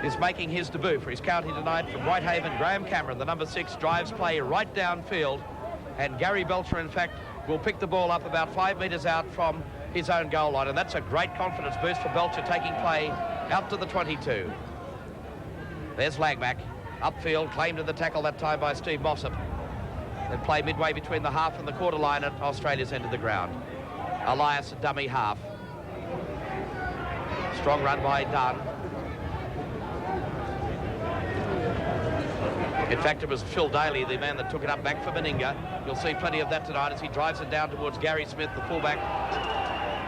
is making his debut for his county tonight from Whitehaven. Graeme Cameron, the number 6, drives play right downfield, and Gary Belcher, in fact, will pick the ball up about 5 metres out from his own goal line, and that's a great confidence boost for Belcher, taking play out to the 22. There's Langmack, upfield, claimed in the tackle that time by Steve Mossop, and play midway between the half and the quarter line at Australia's end of the ground. Elias, a dummy half. Strong run by Dunn. In fact, it was Phil Daley, the man that took it up back for Meninga. You'll see plenty of that tonight as he drives it down towards Gary Smith, the fullback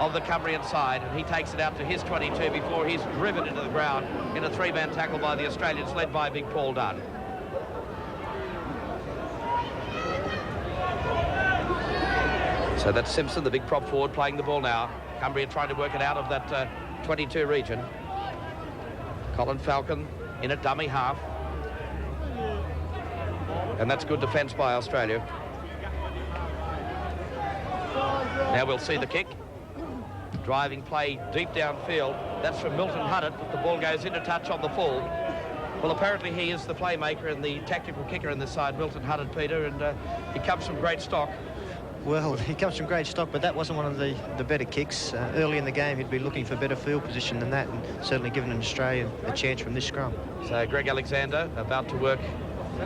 of the Cumbrian side, and he takes it out to his 22 before he's driven into the ground in a 3-man tackle by the Australians, led by big Paul Dunn. So that's Simpson, the big prop forward, playing the ball now. Cumbria trying to work it out of that 22 region. Colin Falcon in a dummy half. And that's good defence by Australia. Now we'll see the kick. Driving play deep downfield. That's from Milton Huddart. The ball goes into touch on the full. Well, apparently he is the playmaker and the tactical kicker in this side, Milton Huddart, Peter, and he comes from great stock. Well, he comes from great stock, but that wasn't one of the better kicks. Early in the game, he'd be looking for better field position than that, and certainly given an Australian a chance from this scrum. So Greg Alexander about to work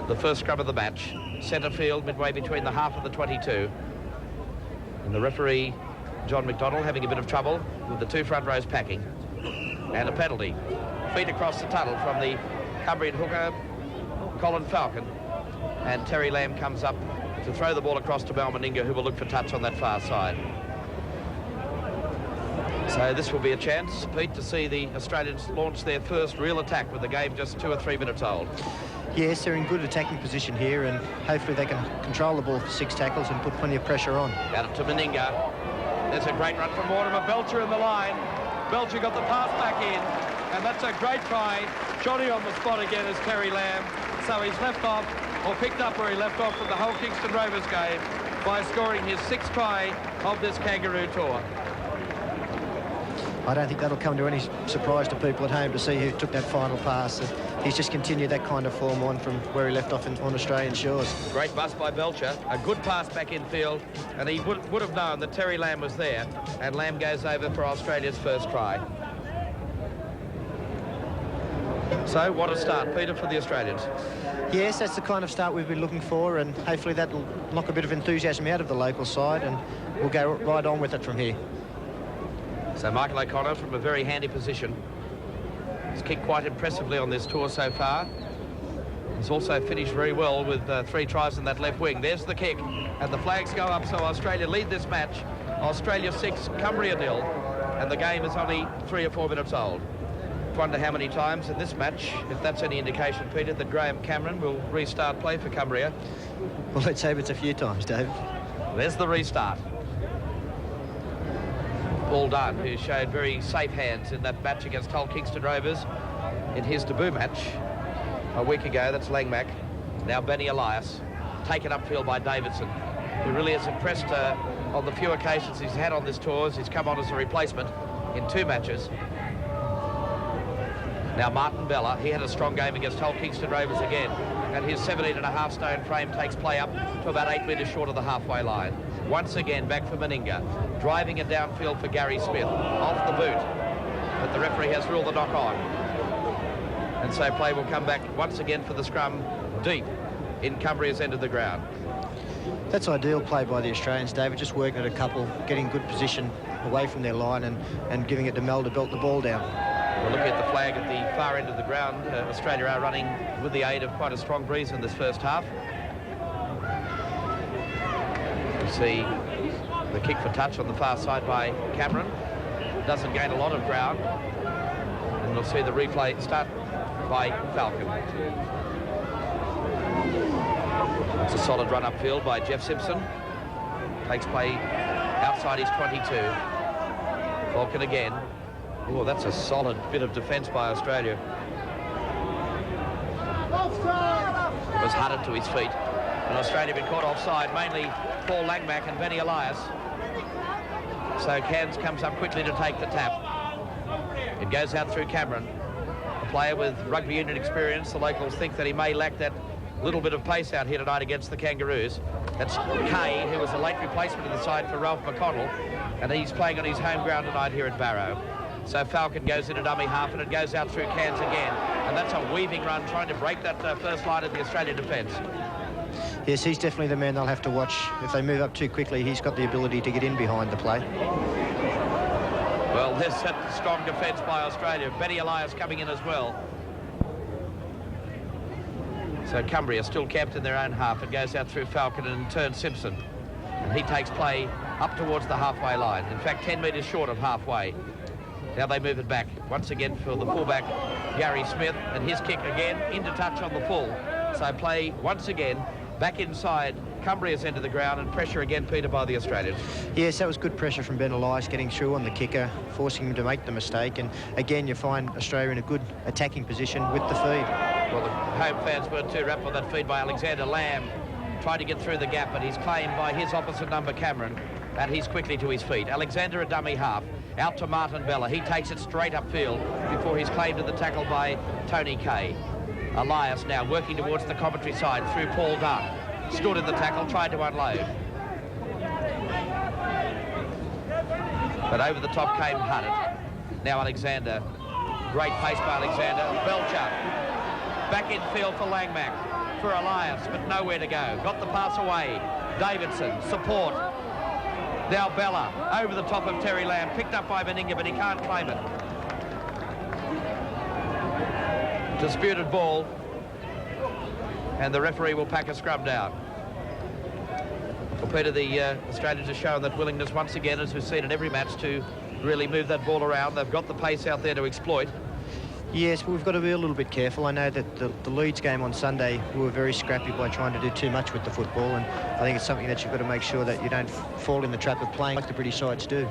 the first scrum of the match. Centre field, midway between the half and the 22. And the referee, John McDonald, having a bit of trouble with the 2 front rows packing. And a penalty. Feet across the tunnel from the Cumbrian hooker, Colin Falcon. And Terry Lamb comes up to throw the ball across to Mal Meninga, who will look for touch on that far side. So this will be a chance, Pete, to see the Australians launch their first real attack with the game just 2 or 3 minutes old. Yes, they're in good attacking position here, and hopefully they can control the ball for 6 tackles and put plenty of pressure on. Out to Meninga. There's a great run from Mortimer. Belcher in the line. Belcher got the pass back in, and that's a great try. Johnny on the spot again is Terry Lamb. So he's left off, or picked up where he left off from the whole Kingston Rovers game by scoring his 6th try of this Kangaroo tour. I don't think that'll come to any surprise to people at home to see who took that final pass. He's just continued that kind of form on from where he left off on Australian shores. Great bust by Belcher, a good pass back in field, and he would have known that Terry Lamb was there, and Lamb goes over for Australia's first try. So what a start, Peter, for the Australians. Yes, that's the kind of start we've been looking for, and hopefully that'll knock a bit of enthusiasm out of the local side, and we'll go right on with it from here. So Michael O'Connor from a very handy position. He's kicked quite impressively on this tour so far. He's also finished very well with 3 tries in that left wing. There's the kick, and the flags go up, so Australia lead this match. Australia 6, Cumbria 0, and the game is only 3 or 4 minutes old. I wonder how many times in this match, if that's any indication, Peter, that Graeme Cameron will restart play for Cumbria. Well, let's hope it's a few times, David. There's the restart. Paul Dunn, who showed very safe hands in that match against Hull Kingston Rovers in his debut match a week ago. That's Langmack. Now Benny Elias, taken upfield by Davidson, who really has impressed on the few occasions he's had on this tour as he's come on as a replacement in 2 matches. Now Martin Bella, he had a strong game against Hull Kingston Rovers again, and his 17.5 stone frame takes play up to about 8 metres short of the halfway line. Once again back for Meninga, driving it downfield for Gary Smith, off the boot, but the referee has ruled the knock on. And so play will come back once again for the scrum deep in Cumbria's end of the ground. That's ideal play by the Australians, David, just working at a couple, getting good position away from their line and giving it to Mel to belt the ball down. We're looking at the flag at the far end of the ground. Australia are running with the aid of quite a strong breeze in this first half. You see the kick for touch on the far side by Cameron. Doesn't gain a lot of ground. And we'll see the replay start by Falcon. It's a solid run upfield by Jeff Simpson. Takes play outside his 22. Falcon again. Oh, that's a solid bit of defence by Australia. Was Huddart to his feet. And Australia been caught offside, mainly Paul Langmack and Benny Elias. So Cairns comes up quickly to take the tap. It goes out through Cameron. player with rugby union experience. The locals think that he may lack that little bit of pace out here tonight against the Kangaroos. That's Kay, who was a late replacement in the side for Ralph McConnell, and he's playing on his home ground tonight here at Barrow. So Falcon goes into dummy half, and it goes out through Cairns again. And that's a weaving run, trying to break that first line of the Australian defence. Yes, he's definitely the man they'll have to watch. If they move up too quickly, he's got the ability to get in behind the play. Well, there's that strong defence by Australia. Benny Elias coming in as well. So Cumbria still camped in their own half. It goes out through Falcon and turns Simpson. And he takes play up towards the halfway line. In fact, 10 metres short of halfway. Now they move it back once again for the fullback, Gary Smith, and his kick again into touch on the full. So play once again back inside Cumbria's end of the ground, and pressure again, Peter, by the Australians. Yes, that was good pressure from Ben Elias, getting through on the kicker, forcing him to make the mistake. And again, you find Australia in a good attacking position with the feed. Well, the home fans weren't too rapt on that feed by Alexander Lamb. Tried to get through the gap, but he's claimed by his opposite number, Cameron, and he's quickly to his feet. Alexander, a dummy half, out to Martin Bella. He takes it straight upfield before he's claimed to the tackle by Tony Kay. Elias now working towards the commentary side through Paul Dunn. Stood in the tackle, tried to unload. But over the top came Huddart. Now Alexander. Great pace by Alexander. Belcher. Back in field for Langmack. For Elias, but nowhere to go. Got the pass away. Davidson, support. Now Bella, over the top of Terry Lamb. Picked up by Meninga, but he can't claim it. Disputed ball. And the referee will pack a scrum down. Well, Peter, the Australians have shown that willingness once again, as we've seen in every match, to really move that ball around. They've got the pace out there to exploit. Yes, but we've got to be a little bit careful. I know that the Leeds game on Sunday, we were very scrappy by trying to do too much with the football, and I think it's something that you've got to make sure that you don't fall in the trap of playing like the British sides do.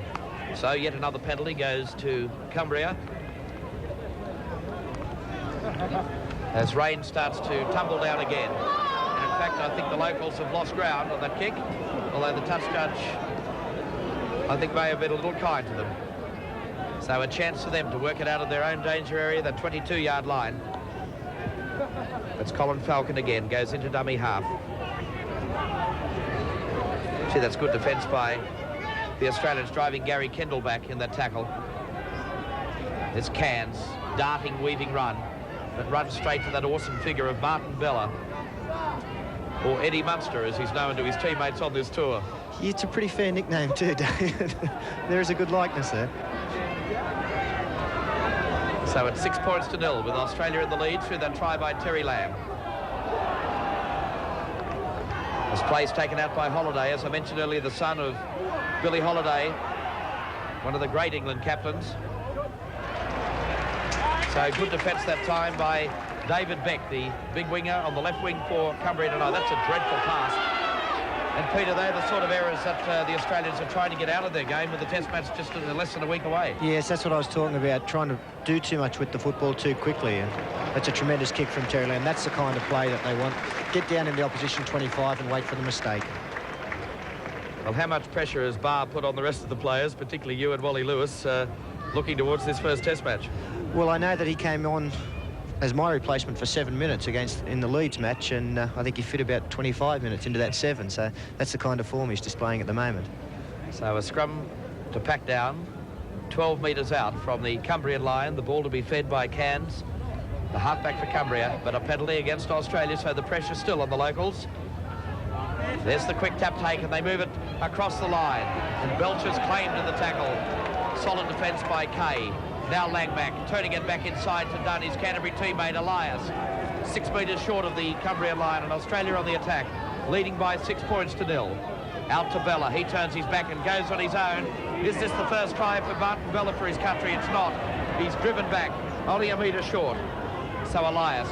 So yet another penalty goes to Cumbria, as rain starts to tumble down again. And in fact, I think the locals have lost ground on that kick, although the touch judge, I think, may have been a little kind to them. So a chance for them to work it out of their own danger area, the 22-yard line. That's Colin Falcon again, goes into dummy half. See, that's good defence by the Australians, driving Gary Kendall back in that tackle. There's Cairns, darting, weaving run, that runs straight to that awesome figure of Martin Bella, or Eddie Munster, as he's known to his teammates on this tour. Yeah, it's a pretty fair nickname too, David. There is a good likeness there. So it's 6 points to 0 with Australia in the lead through that try by Terry Lamb. This play's taken out by Holliday, as I mentioned earlier, the son of Billy Holliday, one of the great England captains. So good defence that time by David Beck, the big winger on the left wing for Cumbria tonight. That's a dreadful pass. And Peter, they're the sort of errors that the Australians are trying to get out of their game, with the test match just less than a week away. Yes, that's what I was talking about, trying to do too much with the football too quickly. And that's a tremendous kick from Terry Lamb. That's the kind of play that they want. Get down in the opposition 25 and wait for the mistake. Well, how much pressure has Barr put on the rest of the players, particularly you and Wally Lewis, looking towards this first test match? Well, I know that he came on as my replacement for 7 minutes in the Leeds match, and I think he fit about 25 minutes into that 7, so that's the kind of form he's displaying at the moment. So a scrum to pack down, 12 metres out from the Cumbrian line, the ball to be fed by Cairns, the halfback for Cumbria, but a penalty against Australia, so the pressure's still on the locals. There's the quick tap take, and they move it across the line, and Belcher's claimed to the tackle. Solid defence by Kay. Now Langmack turning it back inside to Dunn, his Canterbury teammate Elias. 6 metres short of the Cumbrian line, and Australia on the attack, leading by 6 points to 0. Out to Bella, he turns his back and goes on his own. Is this the first try for Martin Bella for his country? It's not. He's driven back, only a metre short. So Elias,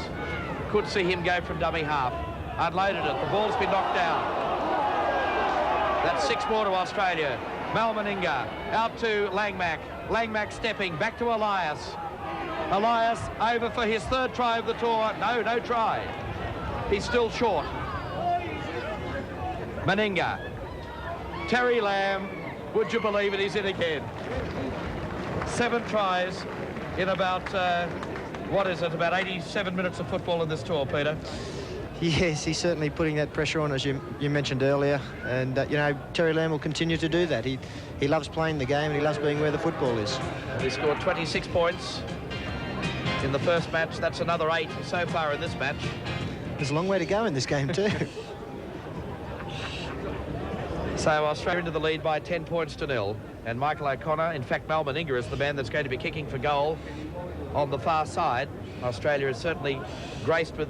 could see him go from dummy half. Unloaded it, the ball's been knocked down. That's 6 more to Australia. Mal Meninga out to Langmack. Langmack stepping back to Elias. Elias over for his 3rd try of the tour. No try. He's still short. Meninga. Terry Lamb. Would you believe it? He's in again. 7 tries in about what is it, about 87 minutes of football in this tour, Peter? Yes, he's certainly putting that pressure on, as you mentioned earlier. And, you know, Terry Lamb will continue to do that. He loves playing the game and he loves being where the football is. And he scored 26 points in the first match. That's another 8 so far in this match. There's a long way to go in this game too. So Australia into the lead by 10 points to 0. And Michael O'Connor, in fact, Mal Meninga is the man that's going to be kicking for goal on the far side. Australia is certainly graced with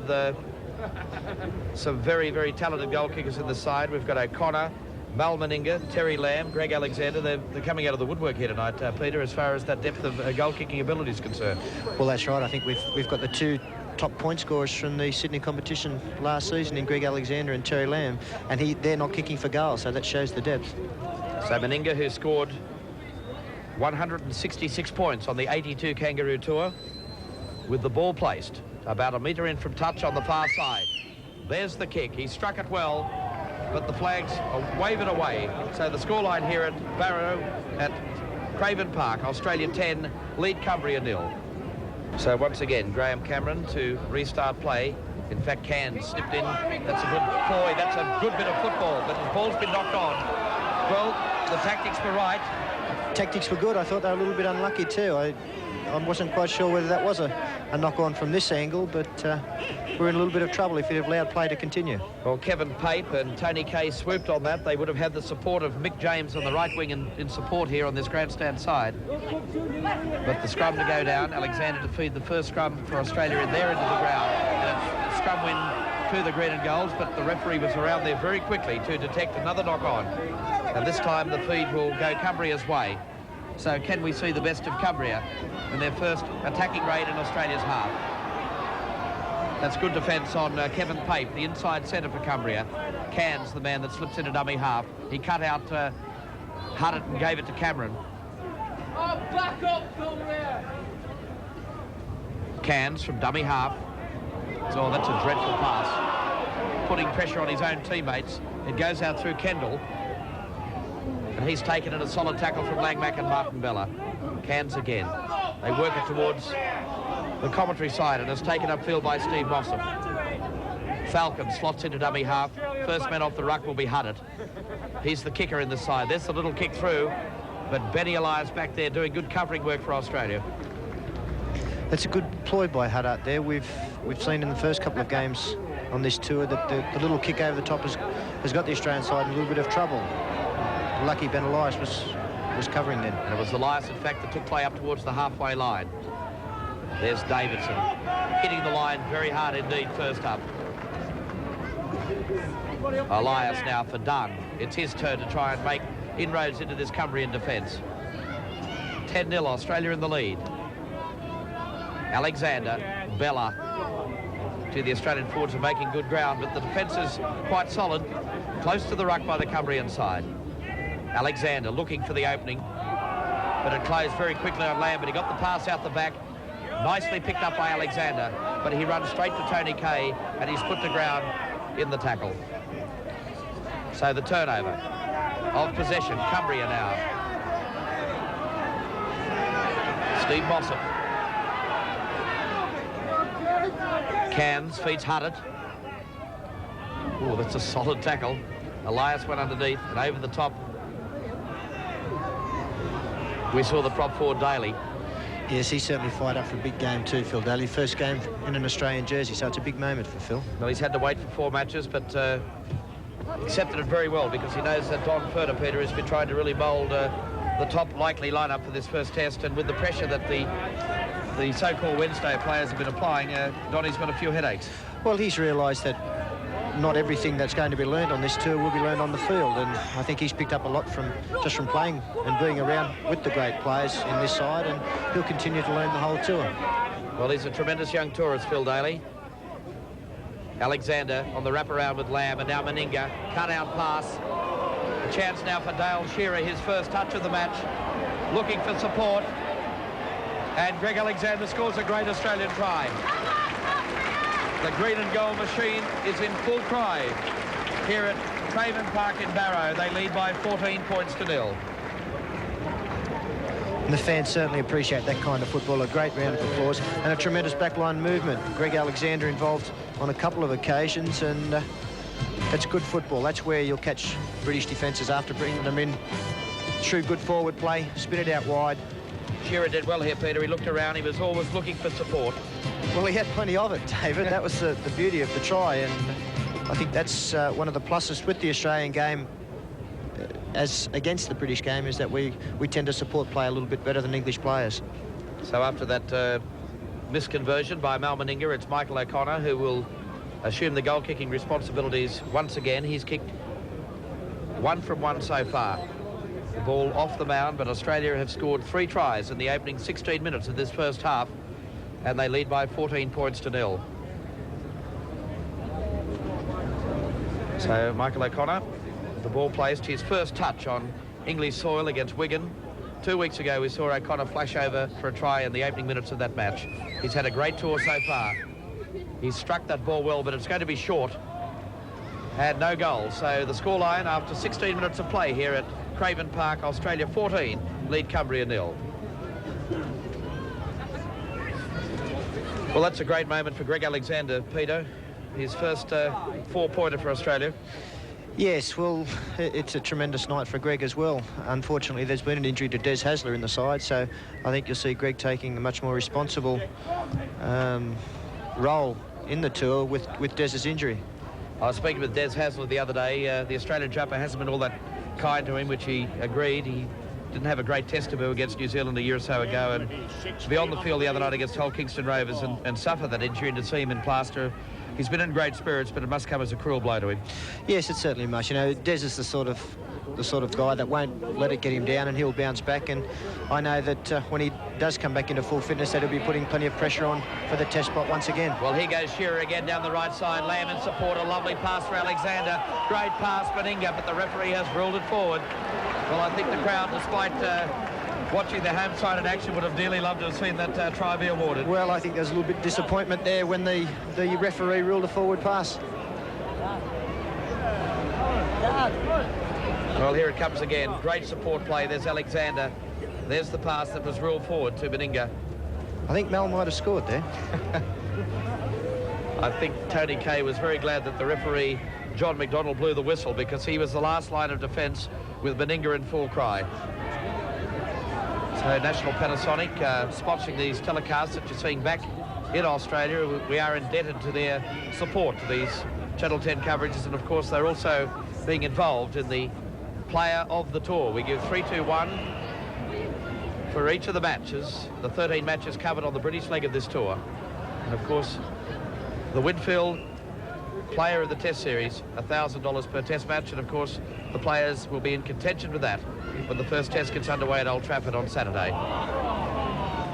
some very, very talented goal kickers in the side. We've got O'Connor, Mal Meninga, Terry Lamb, Greg Alexander. They're coming out of the woodwork here tonight, Peter, as far as that depth of goal kicking ability is concerned. Well, that's right. I think we've got the two top point scorers from the Sydney competition last season in Greg Alexander and Terry Lamb, and they're not kicking for goal, so that shows the depth. So Meninga, who scored 166 points on the 82 Kangaroo Tour, with the ball placed about a metre in from touch on the far side. There's the kick. He struck it well, but the flags wave it away. So the scoreline here at Barrow at Craven Park, Australia 10, lead Cumbria 0. So once again, Graeme Cameron to restart play. In fact, Cairns slipped in. That's a good ploy. That's a good bit of football, but the ball's been knocked on. Well, the tactics were right. Tactics were good. I thought they were a little bit unlucky too. I wasn't quite sure whether that was a knock-on from this angle, but we're in a little bit of trouble if you'd allowed play to continue. Well, Kevin Pape and Tony Kay swooped on that. They would have had the support of Mick James on the right wing in support here on this grandstand side. But the scrum to go down, Alexander to feed the first scrum for Australia in their end of the ground. And a scrum win to the green and golds, but the referee was around there very quickly to detect another knock-on. And this time the feed will go Cumbria's way. So can we see the best of Cumbria in their first attacking raid in Australia's half? That's good defence on Kevin Pape, the inside centre for Cumbria. Cairns, the man that slips into dummy half. He cut out Huddart and gave it to Cameron. Oh, back up, Cumbria! Cairns from dummy half. So that's a dreadful pass. Putting pressure on his own teammates. It goes out through Kendall. And he's taken in a solid tackle from Langmack and Martin Bella. Cairns again. They work it towards the commentary side and is taken upfield by Steve Mossop. Falcon slots into dummy half. First man off the ruck will be Huddart. He's the kicker in the side. There's the little kick through, but Benny Elias back there doing good covering work for Australia. That's a good ploy by Huddart there. We've seen in the first couple of games on this tour that the little kick over the top has got the Australian side in a little bit of trouble. Lucky Ben Elias was covering then. And it was Elias, in fact, that took play up towards the halfway line. There's Davidson hitting the line very hard indeed first up. Elias now for Dunn. It's his turn to try and make inroads into this Cumbrian defence. 10-0, Australia in the lead. Alexander, Bella. To the Australian forwards are making good ground, but the defence is quite solid, close to the ruck by the Cumbrian side. Alexander looking for the opening, but it closed very quickly on Lamb, but he got the pass out the back. Nicely picked up by Alexander, but he runs straight to Tony Kay, and he's put to ground in the tackle. So the turnover of possession, Cumbria now. Steve Mossop. Cairns feeds Huddart. Oh, that's a solid tackle. Elias went underneath and over the top. We saw the prop forward Daley. Yes, he's certainly fired up for a big game too, Phil Daley. First game in an Australian jersey, so it's a big moment for Phil. Well, he's had to wait for 4 matches, but accepted it very well because he knows that Don Ferner, Peter, has been trying to really mould the top likely lineup for this first test, and with the pressure that the so-called Wednesday players have been applying, Donny's got a few headaches. Well, he's realised that not everything that's going to be learned on this tour will be learned on the field, and I think he's picked up a lot just from playing and being around with the great players in this side, and he'll continue to learn the whole tour. Well, he's a tremendous young tourist, Phil Daley. Alexander on the wraparound with Lamb, and now Meninga, cut out pass. A chance now for Dale Shearer, his first touch of the match, looking for support, and Greg Alexander scores a great Australian try. The green and gold machine is in full cry here at Craven Park in Barrow. They lead by 14 points to 0. And the fans certainly appreciate that kind of football. A great round of applause and a tremendous backline movement. Greg Alexander involved on a couple of occasions, and that's good football. That's where you'll catch British defences after bringing them in through good forward play, spin it out wide. Shearer did well here, Peter. He looked around. He was always looking for support. Well, he had plenty of it, David. That was the beauty of the try, and I think that's one of the pluses with the Australian game as against the British game, is that we tend to support play a little bit better than English players. So after that misconversion by Mal Meninga, it's Michael O'Connor who will assume the goal-kicking responsibilities once again. He's kicked 1 from 1 so far. The ball off the mound, but Australia have scored 3 tries in the opening 16 minutes of this first half, and they lead by 14 points to 0. So Michael O'Connor, the ball placed, his first touch on English soil against Wigan. 2 weeks ago we saw O'Connor flash over for a try in the opening minutes of that match. He's had a great tour so far. He's struck that ball well, but it's going to be short. Had no goal. So the scoreline after 16 minutes of play here at Craven Park, Australia 14, lead Cumbria 0. Well, that's a great moment for Greg Alexander, Peter. His first 4-pointer for Australia. Yes, well, it's a tremendous night for Greg as well. Unfortunately, there's been an injury to Des Hasler in the side, so I think you'll see Greg taking a much more responsible role in the tour with Des's injury. I was speaking with Des Hasler the other day. The Australian jumper hasn't been all that kind to him, which he agreed. He didn't have a great test debut against New Zealand a year or so ago, and to be on the field the other night against Hull Kingston Rovers and suffer that injury and to see him in plaster. He's been in great spirits, but it must come as a cruel blow to him. Yes, it certainly must. You know, Des is the sort of guy that won't let it get him down, and he'll bounce back. And I know that when he does come back into full fitness, that he'll be putting plenty of pressure on for the test spot once again. Well, here goes Shearer again down the right side. Lamb in support. A lovely pass for Alexander. Great pass, Meninga, but the referee has ruled it forward. Well, I think the crowd, despite watching the home side in action, would have dearly loved to have seen that try be awarded. Well, I think there's a little bit of disappointment there when the referee ruled a forward pass. Well, here it comes again. Great support play. There's Alexander. There's the pass that was ruled forward to Meninga. I think Mal might have scored there. I think Tony Kay was very glad that the referee, John McDonald, blew the whistle, because he was the last line of defence with Meninga in full cry. So National Panasonic sponsoring these telecasts that you're seeing back in Australia. We are indebted to their support to these Channel 10 coverages, and of course they're also being involved in the player of the tour. We give 3-2-1 for each of the matches, the 13 matches covered on the British leg of this tour. And of course the Winfield player of the test series, $1,000 per test match, and of course the players will be in contention with that when the first test gets underway at Old Trafford on Saturday.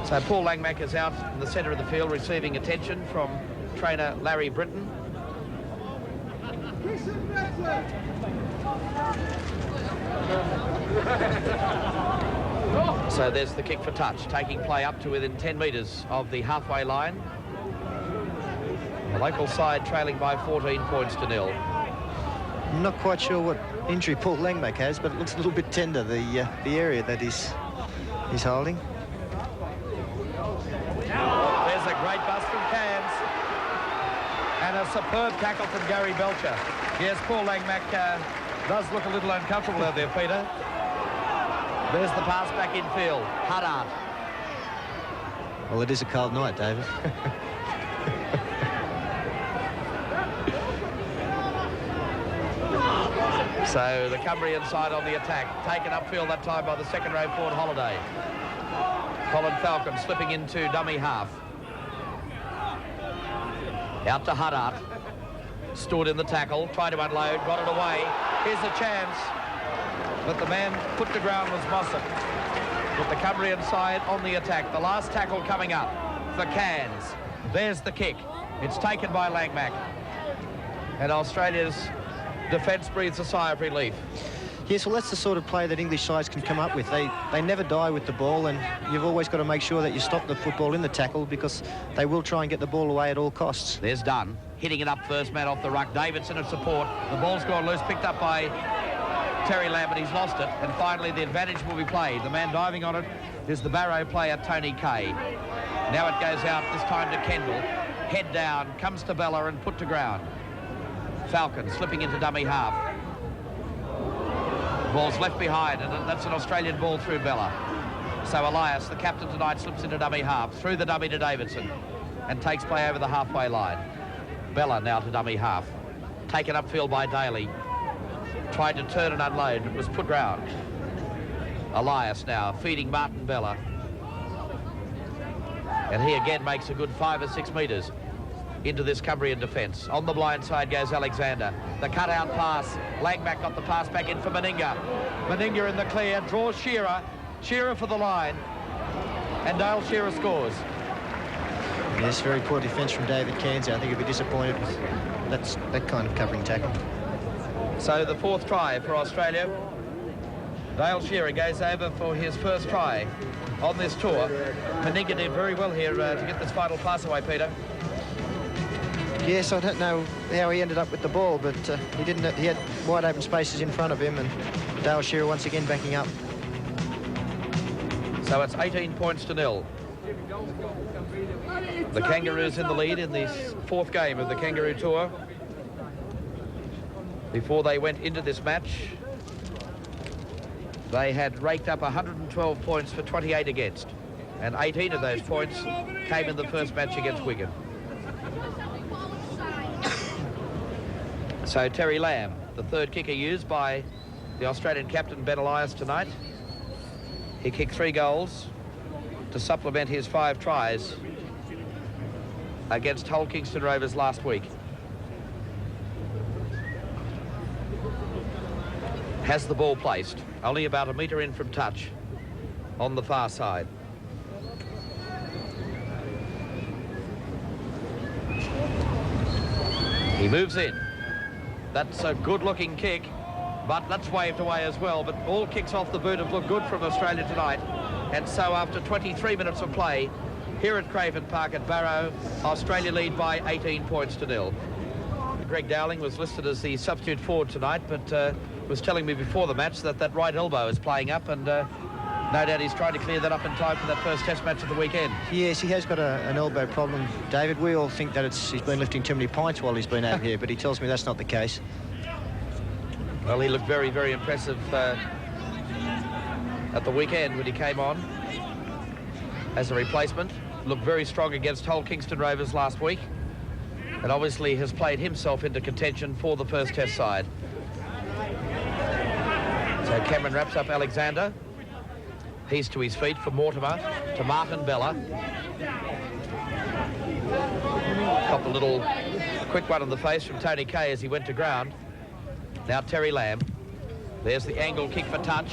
So Paul Langmack is out in the centre of the field receiving attention from trainer Larry Britton. So there's the kick for touch, taking play up to within 10 metres of the halfway line. The local side trailing by 14 points to 0. I'm not quite sure what injury Paul Langmack has, but it looks a little bit tender, the area that he's holding. There's a great bust from Cairns. And a superb tackle from Gary Belcher. Yes, Paul Langmack does look a little uncomfortable out there, Peter. There's the pass back in field. Huddart. Well, it is a cold night, David. So the Cumbrian side on the attack, taken upfield that time by the second row forward Holliday. Colin Falcon slipping into dummy half. Out to Huddart. Stood in the tackle, tried to unload, got it away. Here's a chance. But the man put to ground was Mossop. With the Cumbrian side on the attack. The last tackle coming up for Cairns. There's the kick. It's taken by Langmack. And Australia's defence breathes a sigh of relief. Yes, well, that's the sort of play that English sides can come up with. They never die with the ball, and you've always got to make sure that you stop the football in the tackle, because they will try and get the ball away at all costs. There's Dunn, hitting it up first man off the ruck. Davidson at support. The ball's gone loose, picked up by Terry Lambert. He's lost it, and finally the advantage will be played. The man diving on it is the Barrow player, Tony Kay. Now it goes out, this time to Kendall. Head down, comes to Bella and put to ground. Falcon slipping into dummy half. Ball's left behind, and that's an Australian ball through Bella. So Elias, the captain tonight, slips into dummy half, through the dummy to Davidson, and takes play over the halfway line. Bella now to dummy half. Taken upfield by Daley. Tried to turn and unload, it was put round. Elias now feeding Martin Bella. And he again makes a good 5 or 6 metres into this Cumbrian defence. On the blind side goes Alexander. The cut-out pass. Langmack got the pass back in for Meninga. Meninga in the clear, draws Shearer. Shearer for the line. And Dale Shearer scores. Yes, very poor defence from David Cairns. I think he'll be disappointed with that kind of covering tackle. So the 4th try for Australia. Dale Shearer goes over for his first try on this tour. Meninga did very well here to get this final pass away, Peter. Yes, I don't know how he ended up with the ball, but he didn't. He had wide open spaces in front of him, and Dale Shearer once again backing up. So it's 18 points to 0. The Kangaroos in the lead in this 4th game of the Kangaroo Tour. Before they went into this match, they had raked up 112 points for 28 against, and 18 of those points came in the first match against Wigan. So Terry Lamb, the 3rd kicker used by the Australian captain Ben Elias tonight. He kicked 3 goals to supplement his 5 tries against Hull Kingston Rovers last week. Has the ball placed, only about a metre in from touch on the far side. He moves in. That's a good-looking kick, but that's waved away as well. But all kicks off the boot have looked good from Australia tonight. And so after 23 minutes of play, here at Craven Park at Barrow, Australia lead by 18 points to 0. Greg Dowling was listed as the substitute forward tonight, but was telling me before the match that that right elbow is playing up, and no doubt he's trying to clear that up in time for that first test match of the weekend. Yes, he has got an elbow problem, David. We all think that he's been lifting too many pints while he's been out here, but he tells me that's not the case. Well, he looked very, very impressive at the weekend when he came on as a replacement. Looked very strong against Hull Kingston Rovers last week, and obviously has played himself into contention for the first test side. So Cameron wraps up Alexander. He's to his feet for Mortimer, to Martin Bella. Cop a little quick one on the face from Tony Kay as he went to ground. Now Terry Lamb. There's the angle kick for touch.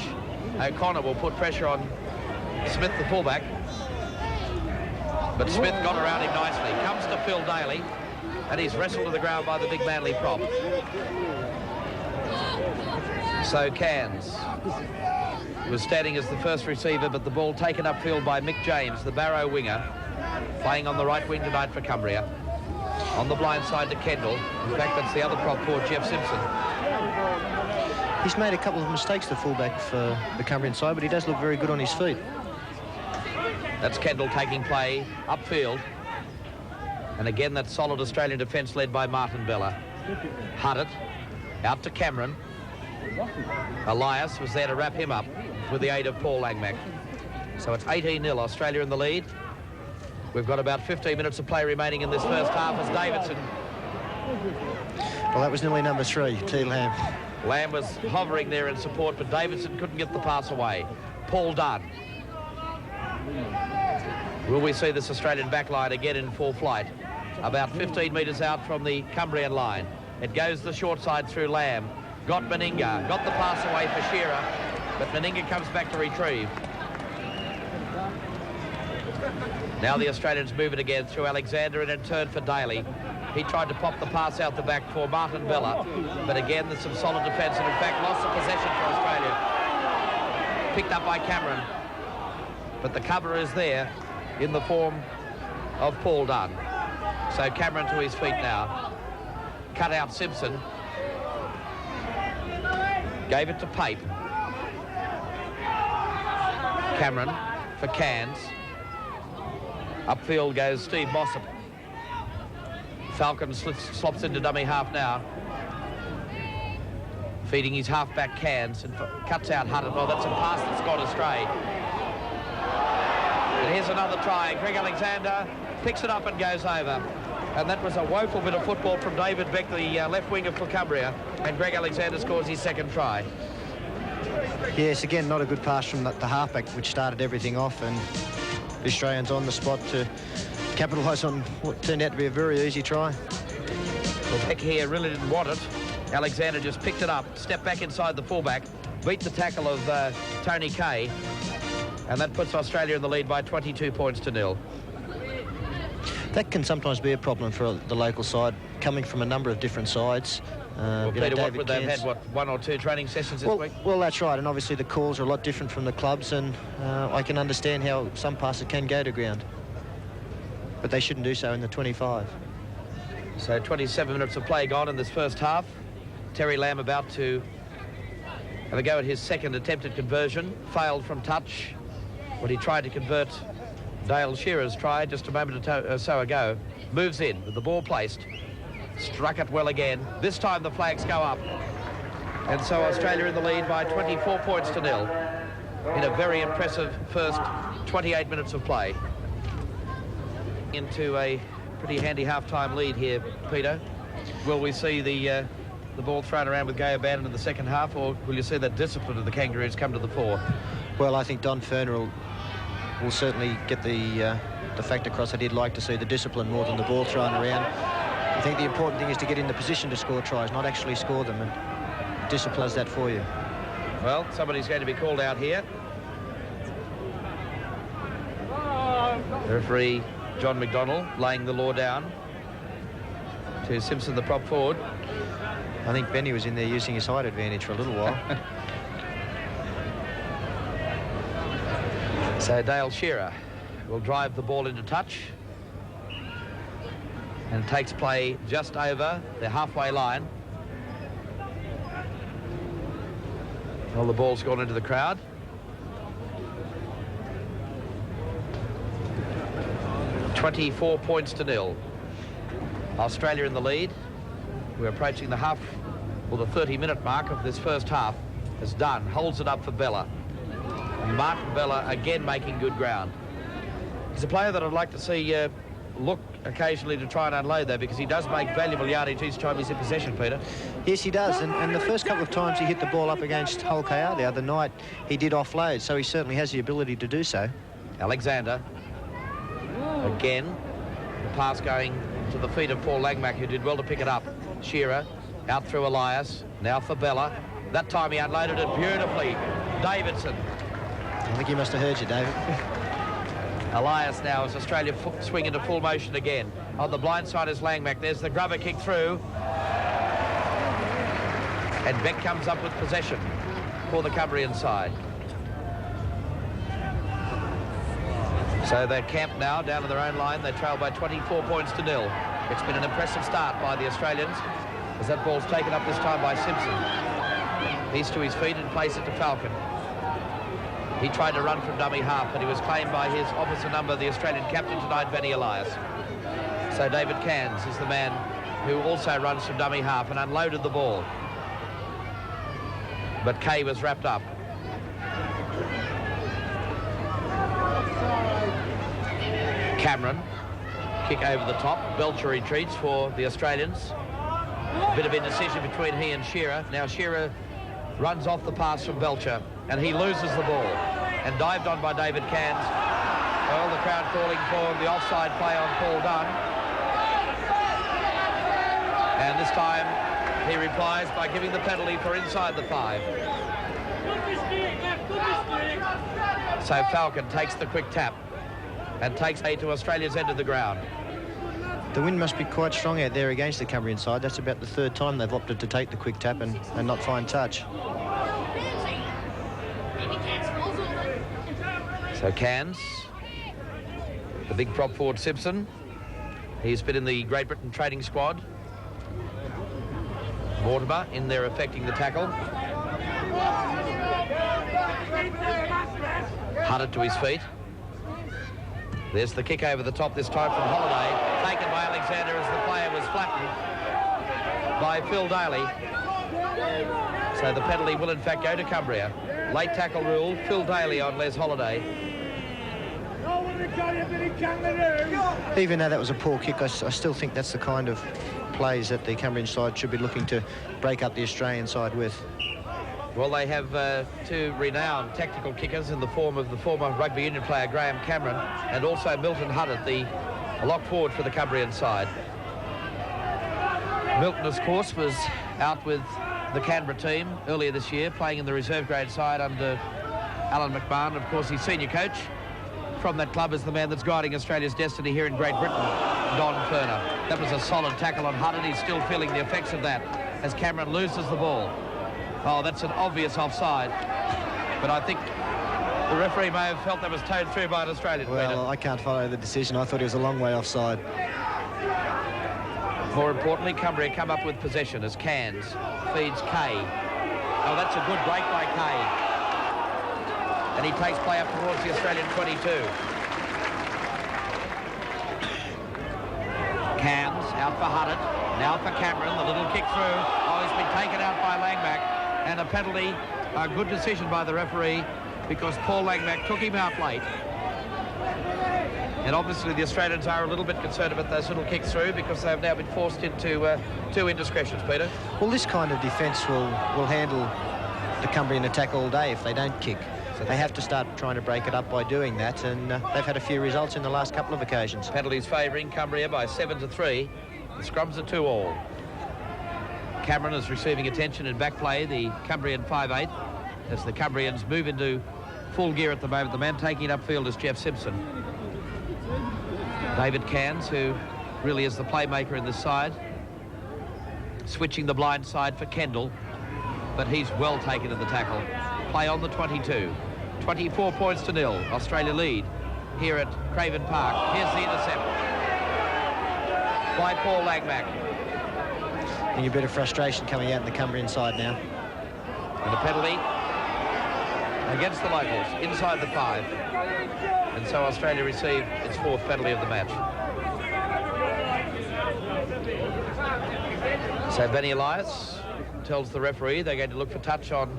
O'Connor will put pressure on Smith, the fullback. But Smith got around him nicely. Comes to Phil Daley, and he's wrestled to the ground by the big Manly prop. So Cairns was standing as the first receiver, but the ball taken upfield by Mick James, the Barrow winger, playing on the right wing tonight for Cumbria. On the blind side to Kendall. In fact, that's the other prop forward, Jeff Simpson. He's made a couple of mistakes, the fullback for the Cumbrian side, but he does look very good on his feet. That's Kendall taking play upfield. And again, that solid Australian defence led by Martin Bella. Huddart out to Cameron. Elias was there to wrap him up with the aid of Paul Langmack. So it's 18-0, Australia in the lead. We've got about 15 minutes of play remaining in this first half as Davidson. Well, that was nearly number 3, T. Lamb. Lamb was hovering there in support, but Davidson couldn't get the pass away. Paul Dunn. Will we see this Australian backline again in full flight? About 15 metres out from the Cumbrian line. It goes the short side through Lamb. Got Meninga, got the pass away for Shearer, but Meninga comes back to retrieve. Now the Australians move it again through Alexander and in turn for Daley. He tried to pop the pass out the back for Martin Bella, but again there's some solid defence and in fact loss of possession for Australia. Picked up by Cameron, but the cover is there in the form of Paul Dunn. So Cameron to his feet now. Cut out Simpson. Gave it to Pape. Cameron for Cairns. Upfield goes Steve Mossop. Falcon slops into dummy half now. Feeding his half-back Cairns and cuts out Huddart. Oh, that's a pass that's gone astray. And here's another try. Greg Alexander picks it up and goes over. And that was a woeful bit of football from David Beck, the left winger for Cumbria. And Greg Alexander scores his second try. Yes, again, not a good pass from the halfback, which started everything off. And the Australians on the spot to capitalise on what turned out to be a very easy try. Well, Beck here really didn't want it. Alexander just picked it up, stepped back inside the fullback, beat the tackle of Tony Kay, and that puts Australia in the lead by 22 points to 0. That can sometimes be a problem for the local side, coming from a number of different sides. Well, Peter, what would they've had, one or two training sessions this week? Well, that's right, and obviously the calls are a lot different from the clubs, and I can understand how some passes can go to ground. But they shouldn't do so in the 25. So 27 minutes of play gone in this first half. Terry Lamb about to have a go at his second attempted conversion. Failed from touch when he tried to convert Dale Shearer's try just a moment or so ago. Moves in with the ball placed. Struck it well again. This time the flags go up. And so Australia in the lead by 24 points to 0 in a very impressive first 28 minutes of play. Into a pretty handy half-time lead here, Peter. Will we see the ball thrown around with gay abandon in the second half, or will you see that discipline of the Kangaroos come to the fore? Well, I think Don Ferner will certainly get the fact across that he'd like to see the discipline more than the ball thrown around. I think the important thing is to get in the position to score tries, not actually score them, and disciplines that for you. Well, somebody's going to be called out here. The referee, John McDonnell, laying the law down to Simpson, the prop forward. I think Benny was in there using his height advantage for a little while. So Dale Shearer will drive the ball into touch and takes play just over the halfway line. Well, the ball's gone into the crowd. .24 points to 0. Australia in the lead. We're approaching the half, or the 30-minute mark of this first half. As Dunn holds it up for Bella. And Martin Bella again making good ground. He's a player that I'd like to see look occasionally to try and unload, though, because he does make valuable yardage each time he's in possession, Peter. Yes, he does, and the first couple of times he hit the ball up against Hull KR the other night, he did offload, so he certainly has the ability to do so. Alexander. Again, the pass going to the feet of Paul Langmack, who did well to pick it up. Shearer out through Elias, now for Bella. That time he unloaded it beautifully. Davidson. I think he must have heard you, David. Elias now as Australia swing into full motion again. On the blind side is Langmack. There's the grubber kick through. And Beck comes up with possession for the Cumbrian side. So they're camped now down to their own line. They trail by 24 points to 0. It's been an impressive start by the Australians as that ball's taken up this time by Simpson. He's to his feet and plays it to Falcon. He tried to run from dummy half, but he was claimed by his officer number, the Australian captain tonight, Benny Elias. So David Cairns is the man who also runs from dummy half and unloaded the ball. But Kay was wrapped up. Cameron, kick over the top. Belcher retreats for the Australians. A bit of indecision between he and Shearer. Now Shearer runs off the pass from Belcher, and he loses the ball. And dived on by David Cairns. Well, the crowd calling for the offside play on Paul Dunn. And this time he replies by giving the penalty for inside the 5. So Falcon takes the quick tap and takes A to Australia's end of the ground. The wind must be quite strong out there against the Cumbrian side. That's about the third time they've opted to take the quick tap and not find touch. So Cairns, the big prop forward Simpson. He's been in the Great Britain training squad. Mortimer in there effecting the tackle. Huddart to his feet. There's the kick over the top, this time from Holliday, taken by Alexander as the player was flattened by Phil Daley. So the penalty will in fact go to Cumbria. Late tackle rule, Phil Daley on Les Holliday. Even though that was a poor kick, I still think that's the kind of plays that the Cumbrian side should be looking to break up the Australian side with. Well, they have two renowned tactical kickers in the form of the former rugby union player Graeme Cameron and also Milton Huddart, the lock forward for the Cumbrian side. Milton, of course, was out with the Canberra team earlier this year, playing in the reserve grade side under Alan McMahon. Of course, he's senior coach from that club is the man that's guiding Australia's destiny here in Great Britain, Don Furner. That was a solid tackle on Huddart. He's still feeling the effects of that as Cameron loses the ball. Oh, that's an obvious offside. But I think the referee may have felt that was towed through by an Australian. Well, I can't follow the decision. I thought he was a long way offside. More importantly, Cumbria come up with possession as Cairns feeds Kay. Oh, that's a good break by Kay. And he takes play up towards the Australian 22. Cairns out for Huddart, now for Cameron, the little kick through. Oh, he's been taken out by Langmack, and a penalty, a good decision by the referee because Paul Langmack took him out late. And obviously the Australians are a little bit concerned about those little kicks through because they've now been forced into two indiscretions, Peter. Well, this kind of defence will handle the Cumbrian attack all day if they don't kick. So they have to start trying to break it up by doing that, and they've had a few results in the last couple of occasions. Penalties favouring Cumbria by 7-3. The scrums are 2-all. Cameron is receiving attention in back play, the Cumbrian 5'8", as the Cumbrians move into full gear at the moment. The man taking upfield is Jeff Simpson. David Cairns, who really is the playmaker in this side, switching the blind side for Kendall, but he's well taken in the tackle. Play on the 22. 24 points to 0. Australia lead here at Craven Park. Here's the intercept by Paul Langmack. And a bit of frustration coming out in the Cumbrian side now. And a penalty against the locals inside the 5. And so Australia received its 4th penalty of the match. So Benny Elias tells the referee they're going to look for touch on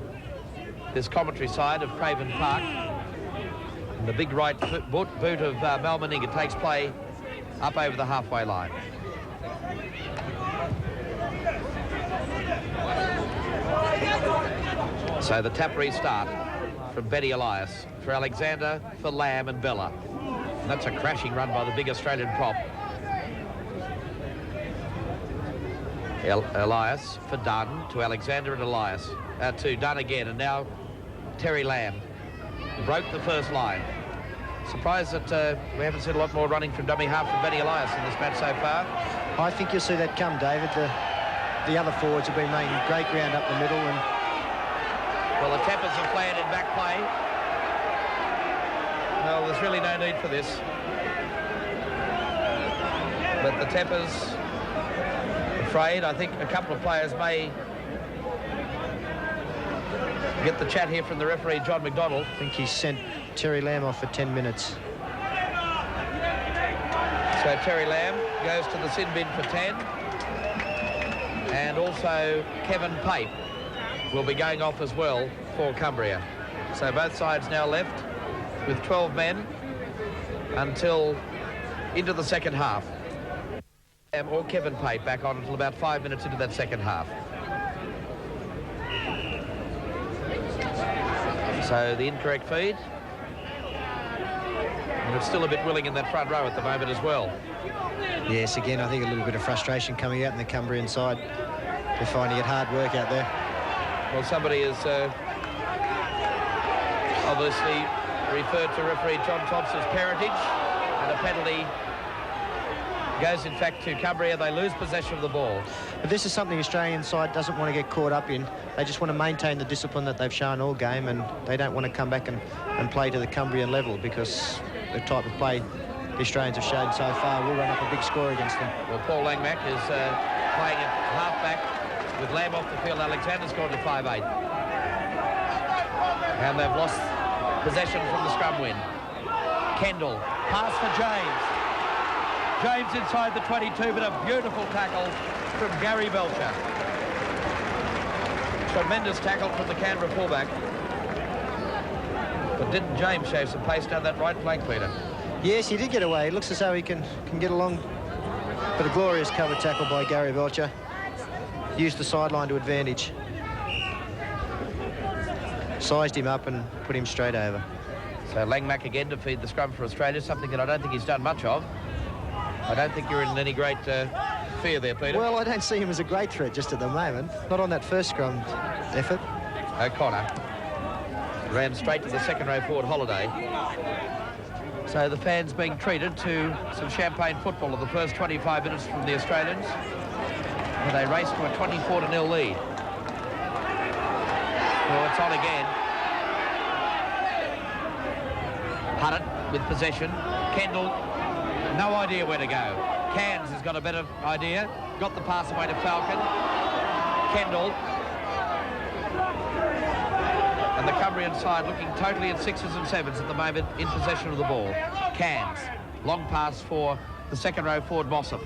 this commentary side of Craven Park. And the big right boot of Mal Meninga takes play up over the halfway line. So the tap restart from Benny Elias for Alexander, for Lamb and Bella. And that's a crashing run by the big Australian prop. Elias for Dunn, to Alexander and Elias, to Dunn again, and now Terry Lamb broke the first line. Surprised that we haven't seen a lot more running from dummy half from Benny Elias in this match so far. I think you'll see that come, David. The other forwards have been making great ground up the middle, and well, the Tappers have played in back play. Well, there's really no need for this. But the Tappers afraid. I think a couple of players may get the chat here from the referee, John McDonald. I think he sent Terry Lamb off for 10 minutes. So Terry Lamb goes to the sin bin for 10. And also Kevin Pape will be going off as well for Cumbria. So both sides now left with 12 men until into the second half. Or Kevin Pape back on until about 5 minutes into that second half. So the incorrect feed. And it's still a bit willing in that front row at the moment as well. Yes, again, I think a little bit of frustration coming out in the Cumbrian side. They're finding it hard work out there. Well, somebody has obviously referred to referee John Thompson's parentage, and a penalty goes, in fact, to Cumbria. They lose possession of the ball. But this is something the Australian side doesn't want to get caught up in. They just want to maintain the discipline that they've shown all game, and they don't want to come back and play to the Cumbrian level, because the type of play the Australians have shown so far will run up a big score against them. Well, Paul Langmack is playing at half-back with Lamb off the field. Alexander's gone to 5'8". And they've lost possession from the scrum win. Kendall Pass for James. James inside the 22, but a beautiful tackle from Gary Belcher. Tremendous tackle from the Canberra fullback. But didn't James show some pace down that right flank, Peter? Yes, he did get away. It looks as though he can get along. But a glorious cover tackle by Gary Belcher. Used the sideline to advantage. Sized him up and put him straight over. So Langmack again to feed the scrum for Australia, something that I don't think he's done much of. I don't think you're in any great fear there, Peter. Well, I don't see him as a great threat just at the moment. Not on that first scrum effort. O'Connor ran straight to the second row forward, Holliday. So the fans being treated to some champagne football of the first 25 minutes from the Australians. And they race to a 24-0 lead. Well, it's on again. Huddart with possession. Kendall, no idea where to go. Cairns has got a better idea. Got the pass away to Falcon. Kendall. And the Cumbrian side looking totally at 6s and 7s at the moment in possession of the ball. Cairns. Long pass for the second row forward, Mossop.